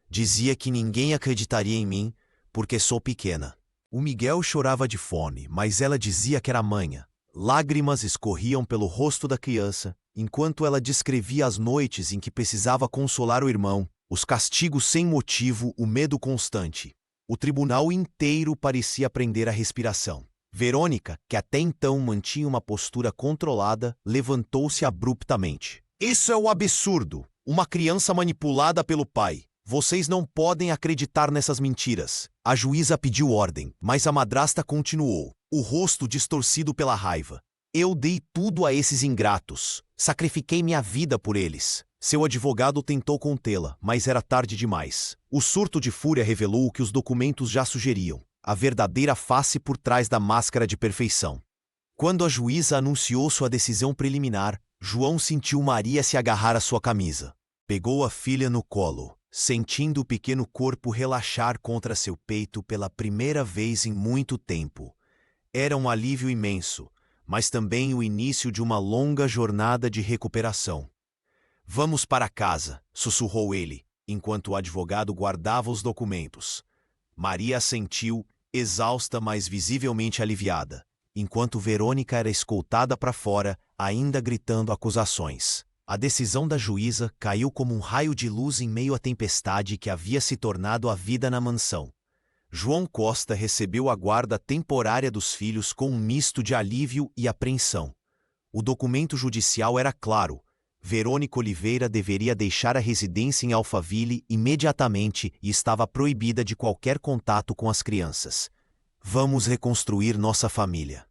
Dizia que ninguém acreditaria em mim, porque sou pequena. O Miguel chorava de fome, mas ela dizia que era manha. Lágrimas escorriam pelo rosto da criança, enquanto ela descrevia as noites em que precisava consolar o irmão, os castigos sem motivo, o medo constante. O tribunal inteiro parecia prender a respiração. Verônica, que até então mantinha uma postura controlada, levantou-se abruptamente. Isso é um absurdo! Uma criança manipulada pelo pai. Vocês não podem acreditar nessas mentiras. A juíza pediu ordem, mas a madrasta continuou, o rosto distorcido pela raiva. Eu dei tudo a esses ingratos. Sacrifiquei minha vida por eles. Seu advogado tentou contê-la, mas era tarde demais. O surto de fúria revelou o que os documentos já sugeriam, a verdadeira face por trás da máscara de perfeição. Quando a juíza anunciou sua decisão preliminar, João sentiu Maria se agarrar à sua camisa. Pegou a filha no colo, sentindo o pequeno corpo relaxar contra seu peito pela primeira vez em muito tempo. Era um alívio imenso, mas também o início de uma longa jornada de recuperação. Vamos para casa, sussurrou ele, enquanto o advogado guardava os documentos. Maria assentiu, exausta, mas visivelmente aliviada, enquanto Verônica era escoltada para fora, ainda gritando acusações. A decisão da juíza caiu como um raio de luz em meio à tempestade que havia se tornado a vida na mansão. João Costa recebeu a guarda temporária dos filhos com um misto de alívio e apreensão. O documento judicial era claro. Verônica Oliveira deveria deixar a residência em Alphaville imediatamente e estava proibida de qualquer contato com as crianças. Vamos reconstruir nossa família,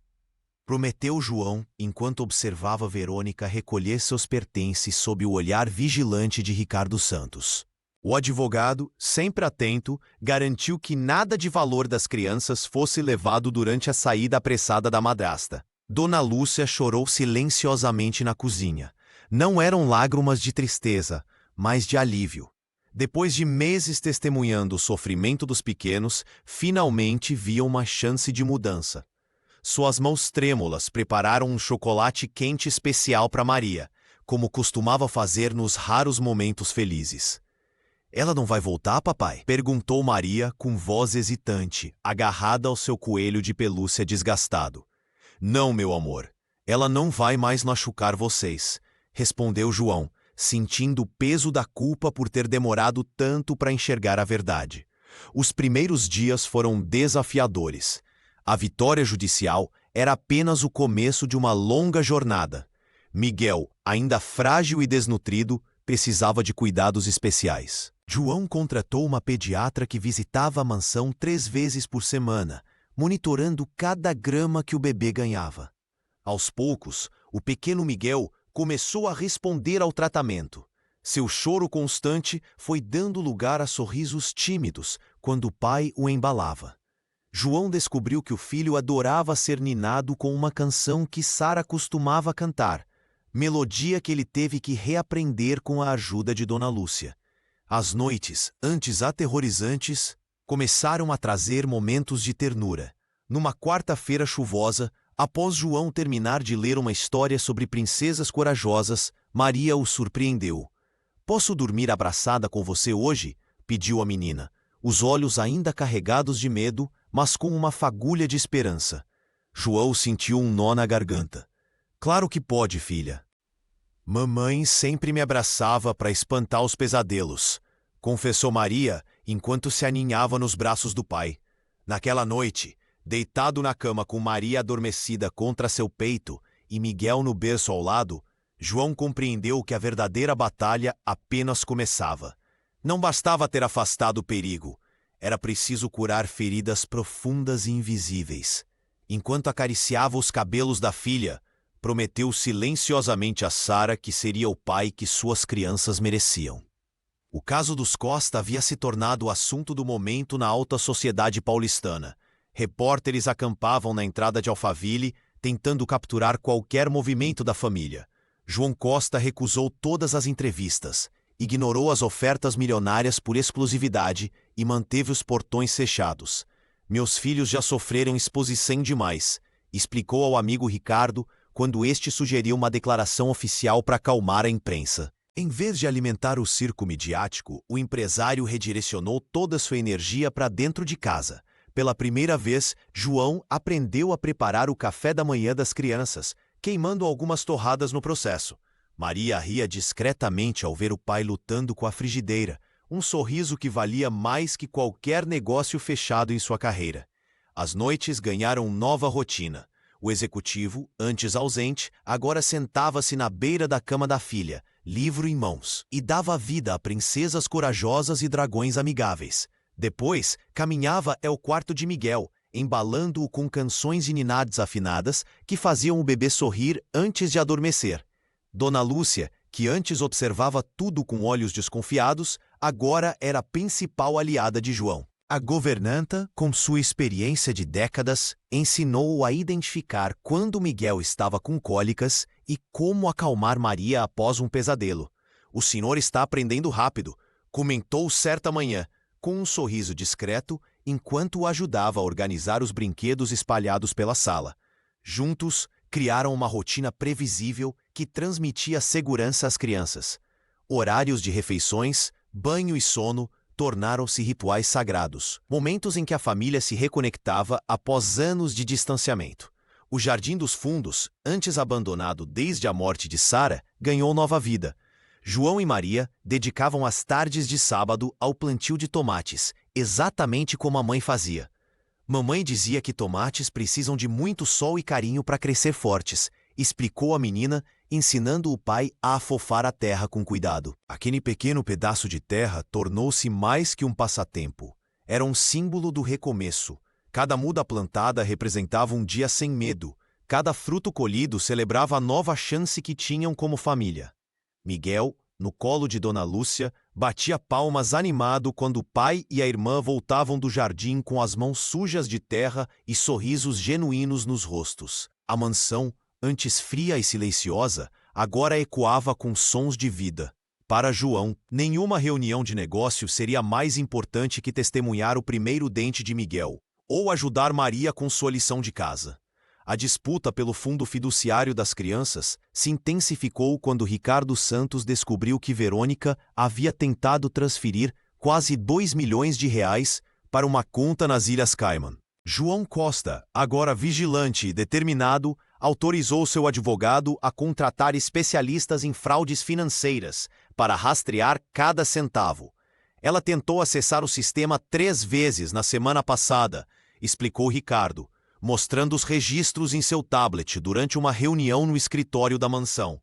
prometeu João, enquanto observava Verônica recolher seus pertences sob o olhar vigilante de Ricardo Santos. O advogado, sempre atento, garantiu que nada de valor das crianças fosse levado durante a saída apressada da madrasta. Dona Lúcia chorou silenciosamente na cozinha. Não eram lágrimas de tristeza, mas de alívio. Depois de meses testemunhando o sofrimento dos pequenos, finalmente via uma chance de mudança. Suas mãos trêmulas prepararam um chocolate quente especial para Maria, como costumava fazer nos raros momentos felizes. Ela não vai voltar, papai? Perguntou Maria com voz hesitante, agarrada ao seu coelho de pelúcia desgastado. Não, meu amor. Ela não vai mais machucar vocês, respondeu João, sentindo o peso da culpa por ter demorado tanto para enxergar a verdade. Os primeiros dias foram desafiadores. A vitória judicial era apenas o começo de uma longa jornada. Miguel, ainda frágil e desnutrido, precisava de cuidados especiais. João contratou uma pediatra que visitava a mansão 3 vezes por semana, monitorando cada grama que o bebê ganhava. Aos poucos, o pequeno Miguel começou a responder ao tratamento. Seu choro constante foi dando lugar a sorrisos tímidos quando o pai o embalava. João descobriu que o filho adorava ser ninado com uma canção que Sara costumava cantar, melodia que ele teve que reaprender com a ajuda de Dona Lúcia. As noites, antes aterrorizantes, começaram a trazer momentos de ternura. Numa quarta-feira chuvosa, após João terminar de ler uma história sobre princesas corajosas, Maria o surpreendeu. "Posso dormir abraçada com você hoje?" pediu a menina, os olhos ainda carregados de medo, mas com uma fagulha de esperança. João sentiu um nó na garganta. "Claro que pode, filha. Mamãe sempre me abraçava para espantar os pesadelos", confessou Maria enquanto se aninhava nos braços do pai. Naquela noite, deitado na cama com Maria adormecida contra seu peito e Miguel no berço ao lado, João compreendeu que a verdadeira batalha apenas começava. Não bastava ter afastado o perigo, era preciso curar feridas profundas e invisíveis. Enquanto acariciava os cabelos da filha, prometeu silenciosamente a Sara que seria o pai que suas crianças mereciam. O caso dos Costa havia se tornado o assunto do momento na alta sociedade paulistana. Repórteres acampavam na entrada de Alphaville, tentando capturar qualquer movimento da família. João Costa recusou todas as entrevistas, ignorou as ofertas milionárias por exclusividade e manteve os portões fechados. "Meus filhos já sofreram exposição demais", explicou ao amigo Ricardo quando este sugeriu uma declaração oficial para acalmar a imprensa. Em vez de alimentar o circo midiático, o empresário redirecionou toda sua energia para dentro de casa. Pela primeira vez, João aprendeu a preparar o café da manhã das crianças, queimando algumas torradas no processo. Maria ria discretamente ao ver o pai lutando com a frigideira, um sorriso que valia mais que qualquer negócio fechado em sua carreira. As noites ganharam nova rotina. O executivo, antes ausente, agora sentava-se na beira da cama da filha, livro em mãos, e dava vida a princesas corajosas e dragões amigáveis. Depois, caminhava ao quarto de Miguel, embalando-o com canções de niná desafinadas que faziam o bebê sorrir antes de adormecer. Dona Lúcia, que antes observava tudo com olhos desconfiados, agora era a principal aliada de João. A governanta, com sua experiência de décadas, ensinou-o a identificar quando Miguel estava com cólicas e como acalmar Maria após um pesadelo. "O senhor está aprendendo rápido", comentou certa manhã, com um sorriso discreto enquanto o ajudava a organizar os brinquedos espalhados pela sala. Juntos, criaram uma rotina previsível que transmitia segurança às crianças. Horários de refeições, banho e sono tornaram-se rituais sagrados, momentos em que a família se reconectava após anos de distanciamento. O Jardim dos Fundos, antes abandonado desde a morte de Sara, ganhou nova vida. João e Maria dedicavam as tardes de sábado ao plantio de tomates, exatamente como a mãe fazia. Mamãe dizia que tomates precisam de muito sol e carinho para crescer fortes, explicou a menina, ensinando o pai a afofar a terra com cuidado. Aquele pequeno pedaço de terra tornou-se mais que um passatempo. Era um símbolo do recomeço. Cada muda plantada representava um dia sem medo. Cada fruto colhido celebrava a nova chance que tinham como família. Miguel, no colo de Dona Lúcia, batia palmas animado quando o pai e a irmã voltavam do jardim com as mãos sujas de terra e sorrisos genuínos nos rostos. A mansão, antes fria e silenciosa, agora ecoava com sons de vida. Para João, nenhuma reunião de negócio seria mais importante que testemunhar o primeiro dente de Miguel, ou ajudar Maria com sua lição de casa. A disputa pelo fundo fiduciário das crianças se intensificou quando Ricardo Santos descobriu que Verônica havia tentado transferir quase 2 milhões de reais para uma conta nas Ilhas Cayman. João Costa, agora vigilante e determinado, autorizou seu advogado a contratar especialistas em fraudes financeiras para rastrear cada centavo. Ela tentou acessar o sistema 3 vezes na semana passada, explicou Ricardo, mostrando os registros em seu tablet durante uma reunião no escritório da mansão.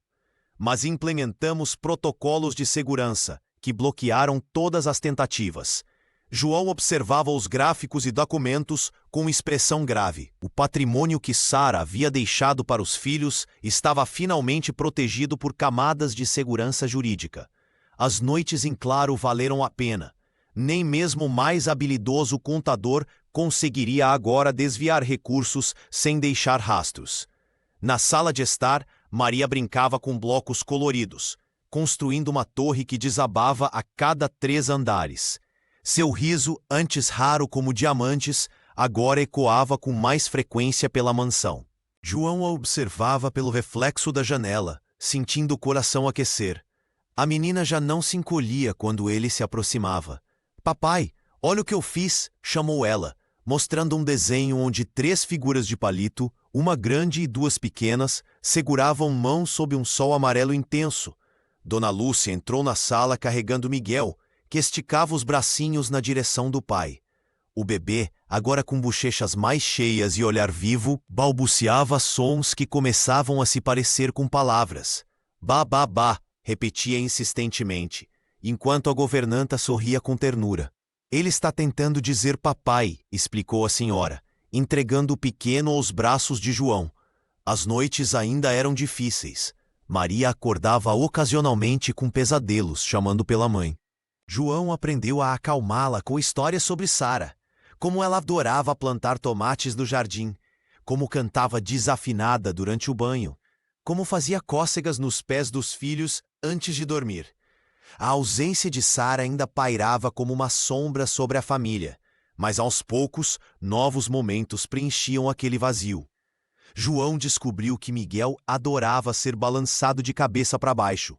Mas implementamos protocolos de segurança que bloquearam todas as tentativas. João observava os gráficos e documentos com expressão grave. O patrimônio que Sara havia deixado para os filhos estava finalmente protegido por camadas de segurança jurídica. As noites em claro valeram a pena. Nem mesmo o mais habilidoso contador conseguiria agora desviar recursos sem deixar rastros. Na sala de estar, Maria brincava com blocos coloridos, construindo uma torre que desabava a cada 3 andares. Seu riso, antes raro como diamantes, agora ecoava com mais frequência pela mansão. João a observava pelo reflexo da janela, sentindo o coração aquecer. A menina já não se encolhia quando ele se aproximava. "Papai, olha o que eu fiz", chamou ela, mostrando um desenho onde 3 figuras de palito, uma grande e 2 pequenas, seguravam mãos sob um sol amarelo intenso. Dona Lúcia entrou na sala carregando Miguel, que esticava os bracinhos na direção do pai. O bebê, agora com bochechas mais cheias e olhar vivo, balbuciava sons que começavam a se parecer com palavras. "Ba, ba, ba", repetia insistentemente, enquanto a governanta sorria com ternura. "Ele está tentando dizer papai", explicou a senhora, entregando o pequeno aos braços de João. As noites ainda eram difíceis. Maria acordava ocasionalmente com pesadelos, chamando pela mãe. João aprendeu a acalmá-la com histórias sobre Sara, como ela adorava plantar tomates no jardim, como cantava desafinada durante o banho, como fazia cócegas nos pés dos filhos antes de dormir. A ausência de Sara ainda pairava como uma sombra sobre a família, mas aos poucos, novos momentos preenchiam aquele vazio. João descobriu que Miguel adorava ser balançado de cabeça para baixo,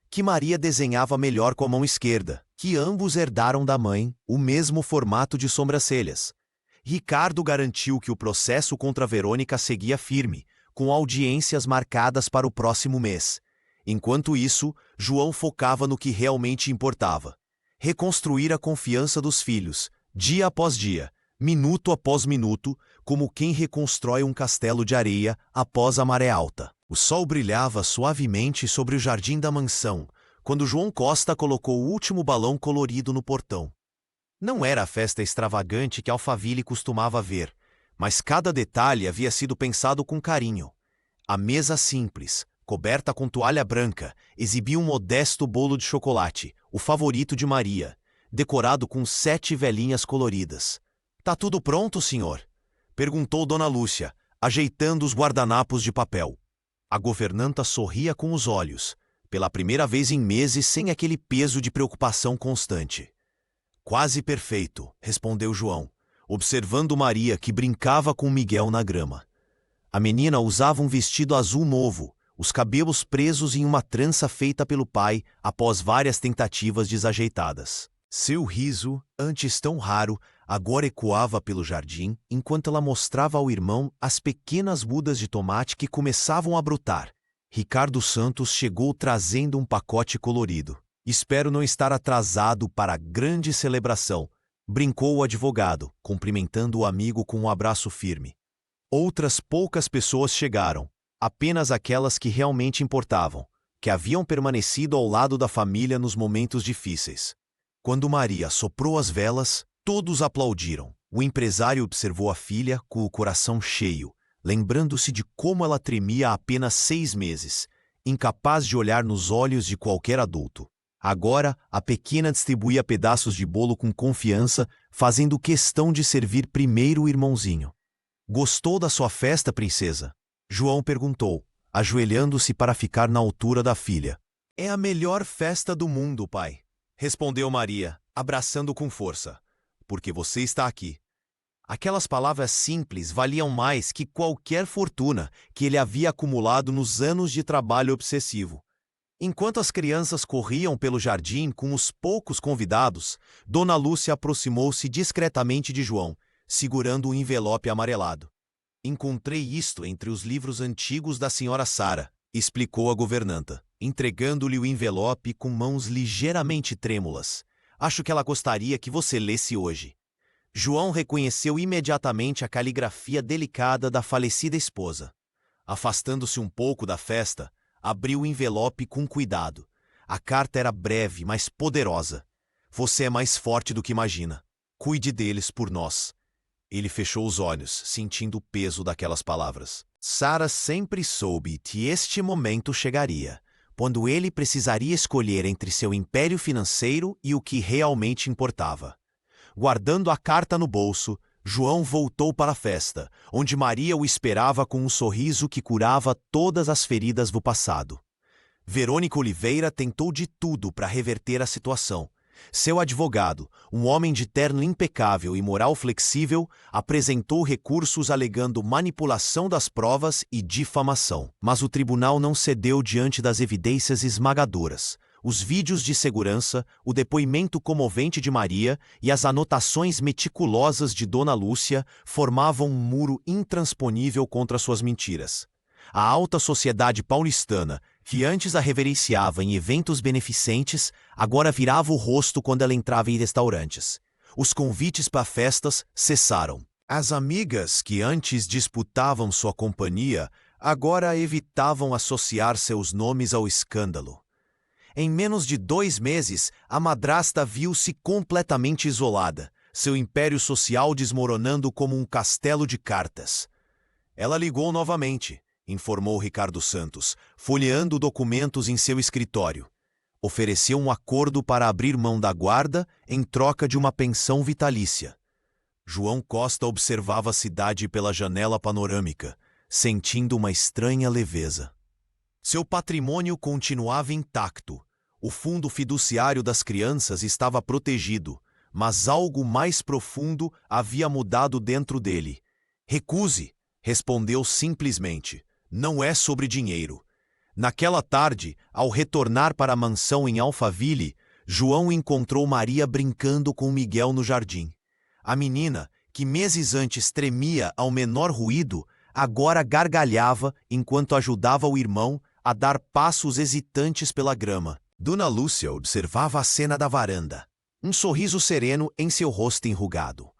que Maria desenhava melhor com a mão esquerda, que ambos herdaram da mãe o mesmo formato de sobrancelhas. Ricardo garantiu que o processo contra Verônica seguia firme, com audiências marcadas para o próximo mês. Enquanto isso, João focava no que realmente importava: reconstruir a confiança dos filhos, dia após dia, minuto após minuto, como quem reconstrói um castelo de areia após a maré alta. O sol brilhava suavemente sobre o jardim da mansão, quando João Costa colocou o último balão colorido no portão. Não era a festa extravagante que Alphaville costumava ver, mas cada detalhe havia sido pensado com carinho. A mesa simples, coberta com toalha branca, exibia um modesto bolo de chocolate, o favorito de Maria, decorado com 7 velhinhas coloridas. "Tá tudo pronto, senhor?" perguntou Dona Lúcia, ajeitando os guardanapos de papel. A governanta sorria com os olhos, pela primeira vez em meses sem aquele peso de preocupação constante. "Quase perfeito", respondeu João. observando Maria que brincava com Miguel na grama. A menina usava um vestido azul novo, os cabelos presos em uma trança feita pelo pai após várias tentativas desajeitadas. Seu riso, antes tão raro, agora ecoava pelo jardim enquanto ela mostrava ao irmão as pequenas mudas de tomate que começavam a brotar. Ricardo Santos chegou trazendo um pacote colorido. Espero não estar atrasado para a grande celebração, brincou o advogado, cumprimentando o amigo com um abraço firme. Outras poucas pessoas chegaram, apenas aquelas que realmente importavam, que haviam permanecido ao lado da família nos momentos difíceis. Quando Maria soprou as velas, todos aplaudiram. O empresário observou a filha com o coração cheio, lembrando-se de como ela tremia há apenas 6 meses, incapaz de olhar nos olhos de qualquer adulto. Agora, a pequena distribuía pedaços de bolo com confiança, fazendo questão de servir primeiro o irmãozinho. Gostou da sua festa, princesa? João perguntou, ajoelhando-se para ficar na altura da filha. É a melhor festa do mundo, pai, respondeu Maria, abraçando com força. Porque você está aqui. Aquelas palavras simples valiam mais que qualquer fortuna que ele havia acumulado nos anos de trabalho obsessivo. Enquanto as crianças corriam pelo jardim com os poucos convidados, Dona Lúcia aproximou-se discretamente de João, segurando um envelope amarelado. Encontrei isto entre os livros antigos da senhora Sara, explicou a governanta, entregando-lhe o envelope com mãos ligeiramente trêmulas. Acho que ela gostaria que você lesse hoje. João reconheceu imediatamente a caligrafia delicada da falecida esposa. Afastando-se um pouco da festa, abriu o envelope com cuidado. A carta era breve, mas poderosa. Você é mais forte do que imagina. Cuide deles por nós. Ele fechou os olhos, sentindo o peso daquelas palavras. Sara sempre soube que este momento chegaria, quando ele precisaria escolher entre seu império financeiro e o que realmente importava. Guardando a carta no bolso, João voltou para a festa, onde Maria o esperava com um sorriso que curava todas as feridas do passado. Verônica Oliveira tentou de tudo para reverter a situação. Seu advogado, um homem de terno impecável e moral flexível, apresentou recursos alegando manipulação das provas e difamação. Mas o tribunal não cedeu diante das evidências esmagadoras. Os vídeos de segurança, o depoimento comovente de Maria e as anotações meticulosas de Dona Lúcia formavam um muro intransponível contra suas mentiras. A alta sociedade paulistana, que antes a reverenciava em eventos beneficentes, agora virava o rosto quando ela entrava em restaurantes. Os convites para festas cessaram. As amigas que antes disputavam sua companhia, agora evitavam associar seus nomes ao escândalo. Em menos de 2 meses, a madrasta viu-se completamente isolada, seu império social desmoronando como um castelo de cartas. Ela ligou novamente, informou Ricardo Santos, folheando documentos em seu escritório. Ofereceu um acordo para abrir mão da guarda em troca de uma pensão vitalícia. João Costa observava a cidade pela janela panorâmica, sentindo uma estranha leveza. Seu patrimônio continuava intacto. O fundo fiduciário das crianças estava protegido, mas algo mais profundo havia mudado dentro dele. Recuse, respondeu simplesmente. Não é sobre dinheiro. Naquela tarde, ao retornar para a mansão em Alphaville, João encontrou Maria brincando com Miguel no jardim. A menina, que meses antes tremia ao menor ruído, agora gargalhava enquanto ajudava o irmão a dar passos hesitantes pela grama. Dona Lúcia observava a cena da varanda, um sorriso sereno em seu rosto enrugado.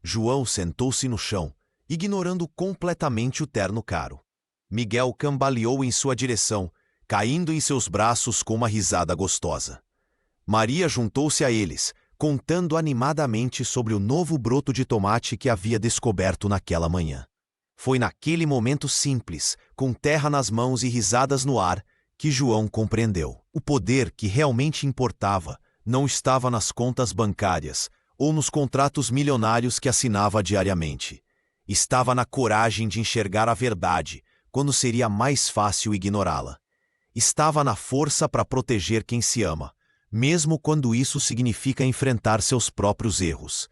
João sentou-se no chão, ignorando completamente o terno caro. Miguel cambaleou em sua direção, caindo em seus braços com uma risada gostosa. Maria juntou-se a eles, contando animadamente sobre o novo broto de tomate que havia descoberto naquela manhã. Foi naquele momento simples, com terra nas mãos e risadas no ar, que João compreendeu. O poder que realmente importava não estava nas contas bancárias ou nos contratos milionários que assinava diariamente. Estava na coragem de enxergar a verdade, quando seria mais fácil ignorá-la. Estava na força para proteger quem se ama, mesmo quando isso significa enfrentar seus próprios erros.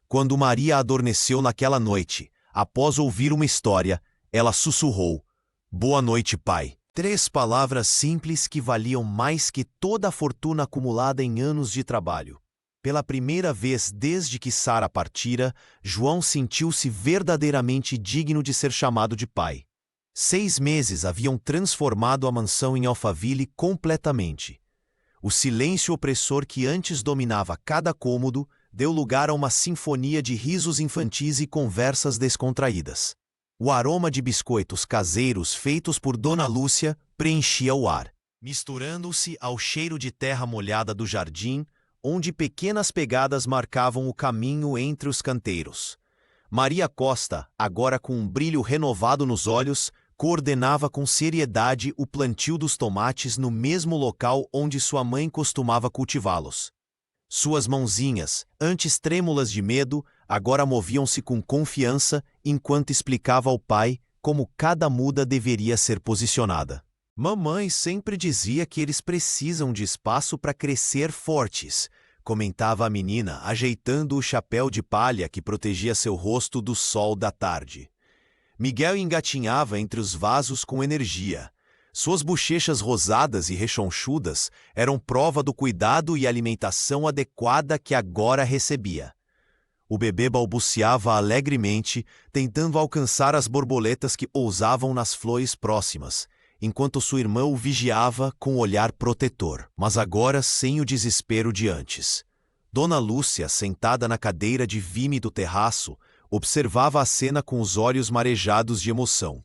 Quando Maria adormeceu naquela noite, após ouvir uma história, ela sussurrou: "Boa noite, pai." 3 palavras simples que valiam mais que toda a fortuna acumulada em anos de trabalho. Pela primeira vez desde que Sara partira, João sentiu-se verdadeiramente digno de ser chamado de pai. 6 meses haviam transformado a mansão em Alphaville completamente. O silêncio opressor que antes dominava cada cômodo deu lugar a uma sinfonia de risos infantis e conversas descontraídas. O aroma de biscoitos caseiros feitos por Dona Lúcia preenchia o ar, misturando-se ao cheiro de terra molhada do jardim, onde pequenas pegadas marcavam o caminho entre os canteiros. Maria Costa, agora com um brilho renovado nos olhos, coordenava com seriedade o plantio dos tomates no mesmo local onde sua mãe costumava cultivá-los. Suas mãozinhas, antes trêmulas de medo, agora moviam-se com confiança enquanto explicava ao pai como cada muda deveria ser posicionada. "Mamãe sempre dizia que eles precisam de espaço para crescer fortes", comentava a menina, ajeitando o chapéu de palha que protegia seu rosto do sol da tarde. Miguel engatinhava entre os vasos com energia. Suas bochechas rosadas e rechonchudas eram prova do cuidado e alimentação adequada que agora recebia. O bebê balbuciava alegremente, tentando alcançar as borboletas que pousavam nas flores próximas, enquanto sua irmã o vigiava com um olhar protetor, mas agora sem o desespero de antes. Dona Lúcia, sentada na cadeira de vime do terraço, observava a cena com os olhos marejados de emoção.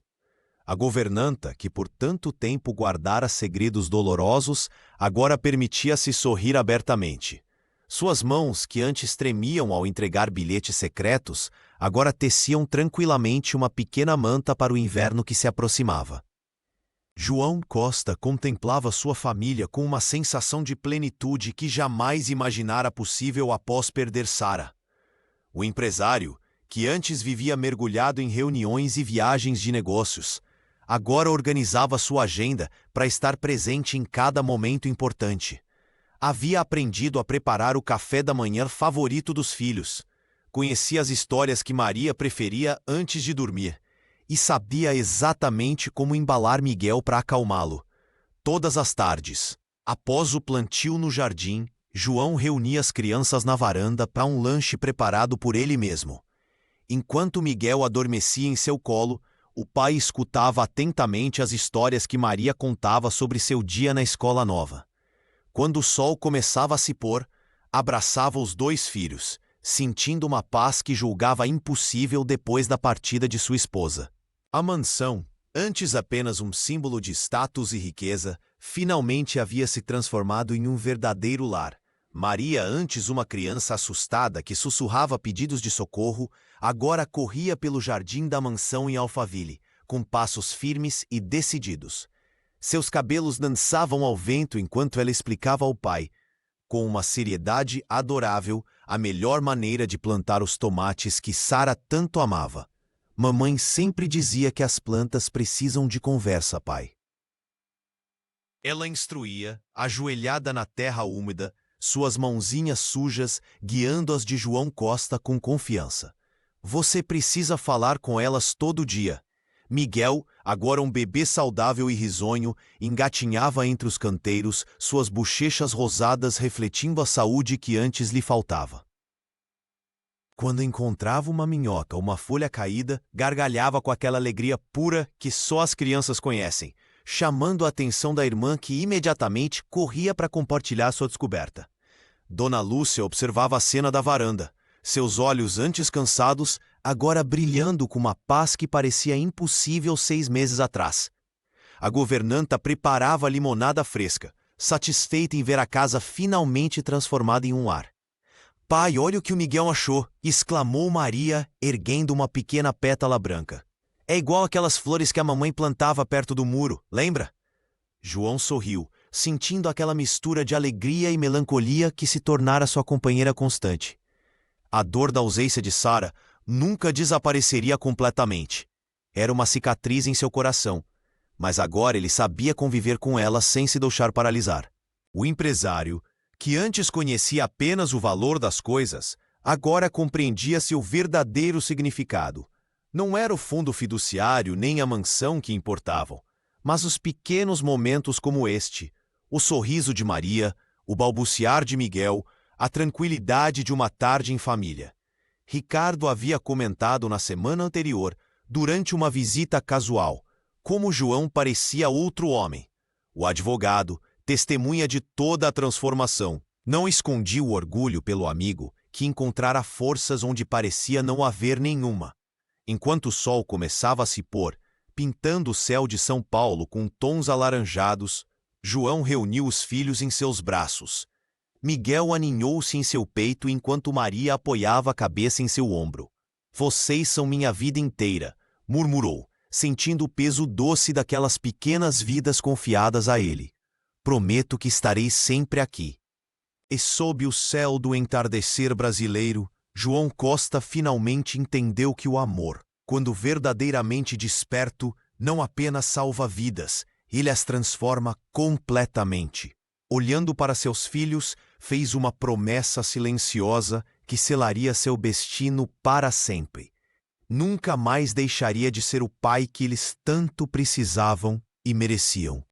A governanta, que por tanto tempo guardara segredos dolorosos, agora permitia-se sorrir abertamente. Suas mãos, que antes tremiam ao entregar bilhetes secretos, agora teciam tranquilamente uma pequena manta para o inverno que se aproximava. João Costa contemplava sua família com uma sensação de plenitude que jamais imaginara possível após perder Sara. O empresário, que antes vivia mergulhado em reuniões e viagens de negócios, agora organizava sua agenda para estar presente em cada momento importante. Havia aprendido a preparar o café da manhã favorito dos filhos. Conhecia as histórias que Maria preferia antes de dormir. E sabia exatamente como embalar Miguel para acalmá-lo. Todas as tardes, após o plantio no jardim, João reunia as crianças na varanda para um lanche preparado por ele mesmo. Enquanto Miguel adormecia em seu colo, o pai escutava atentamente as histórias que Maria contava sobre seu dia na escola nova. Quando o sol começava a se pôr, abraçava os 2 filhos, sentindo uma paz que julgava impossível depois da partida de sua esposa. A mansão, antes apenas um símbolo de status e riqueza, finalmente havia se transformado em um verdadeiro lar. Maria, antes uma criança assustada que sussurrava pedidos de socorro, agora corria pelo jardim da mansão em Alphaville, com passos firmes e decididos. Seus cabelos dançavam ao vento enquanto ela explicava ao pai, com uma seriedade adorável, a melhor maneira de plantar os tomates que Sara tanto amava. "Mamãe sempre dizia que as plantas precisam de conversa, pai." Ela instruía, ajoelhada na terra úmida, suas mãozinhas sujas guiando-as de João Costa com confiança. "Você precisa falar com elas todo dia." Miguel, agora um bebê saudável e risonho, engatinhava entre os canteiros, suas bochechas rosadas refletindo a saúde que antes lhe faltava. Quando encontrava uma minhoca ou uma folha caída, gargalhava com aquela alegria pura que só as crianças conhecem, chamando a atenção da irmã que imediatamente corria para compartilhar sua descoberta. Dona Lúcia observava a cena da varanda, seus olhos antes cansados, agora brilhando com uma paz que parecia impossível 6 meses atrás. A governanta preparava a limonada fresca, satisfeita em ver a casa finalmente transformada em um lar. "Pai, olha o que o Miguel achou!" exclamou Maria, erguendo uma pequena pétala branca. "É igual aquelas flores que a mamãe plantava perto do muro, lembra?" João sorriu, sentindo aquela mistura de alegria e melancolia que se tornara sua companheira constante. A dor da ausência de Sara nunca desapareceria completamente. Era uma cicatriz em seu coração, mas agora ele sabia conviver com ela sem se deixar paralisar. O empresário, que antes conhecia apenas o valor das coisas, Agora compreendia-se o verdadeiro significado. Não era o fundo fiduciário nem a mansão que importavam, mas os pequenos momentos como este, o sorriso de Maria, o balbuciar de Miguel, a tranquilidade de uma tarde em família. Ricardo havia comentado na semana anterior, durante uma visita casual, como João parecia outro homem. O advogado, testemunha de toda a transformação, não escondia o orgulho pelo amigo que encontrara forças onde parecia não haver nenhuma. Enquanto o sol começava a se pôr, pintando o céu de São Paulo com tons alaranjados, João reuniu os filhos em seus braços. Miguel aninhou-se em seu peito enquanto Maria apoiava a cabeça em seu ombro. "Vocês são minha vida inteira", murmurou, sentindo o peso doce daquelas pequenas vidas confiadas a ele. "Prometo que estarei sempre aqui." E sob o céu do entardecer brasileiro, João Costa finalmente entendeu que o amor, quando verdadeiramente desperto, não apenas salva vidas, ele as transforma completamente. Olhando para seus filhos, fez uma promessa silenciosa que selaria seu destino para sempre. Nunca mais deixaria de ser o pai que eles tanto precisavam e mereciam.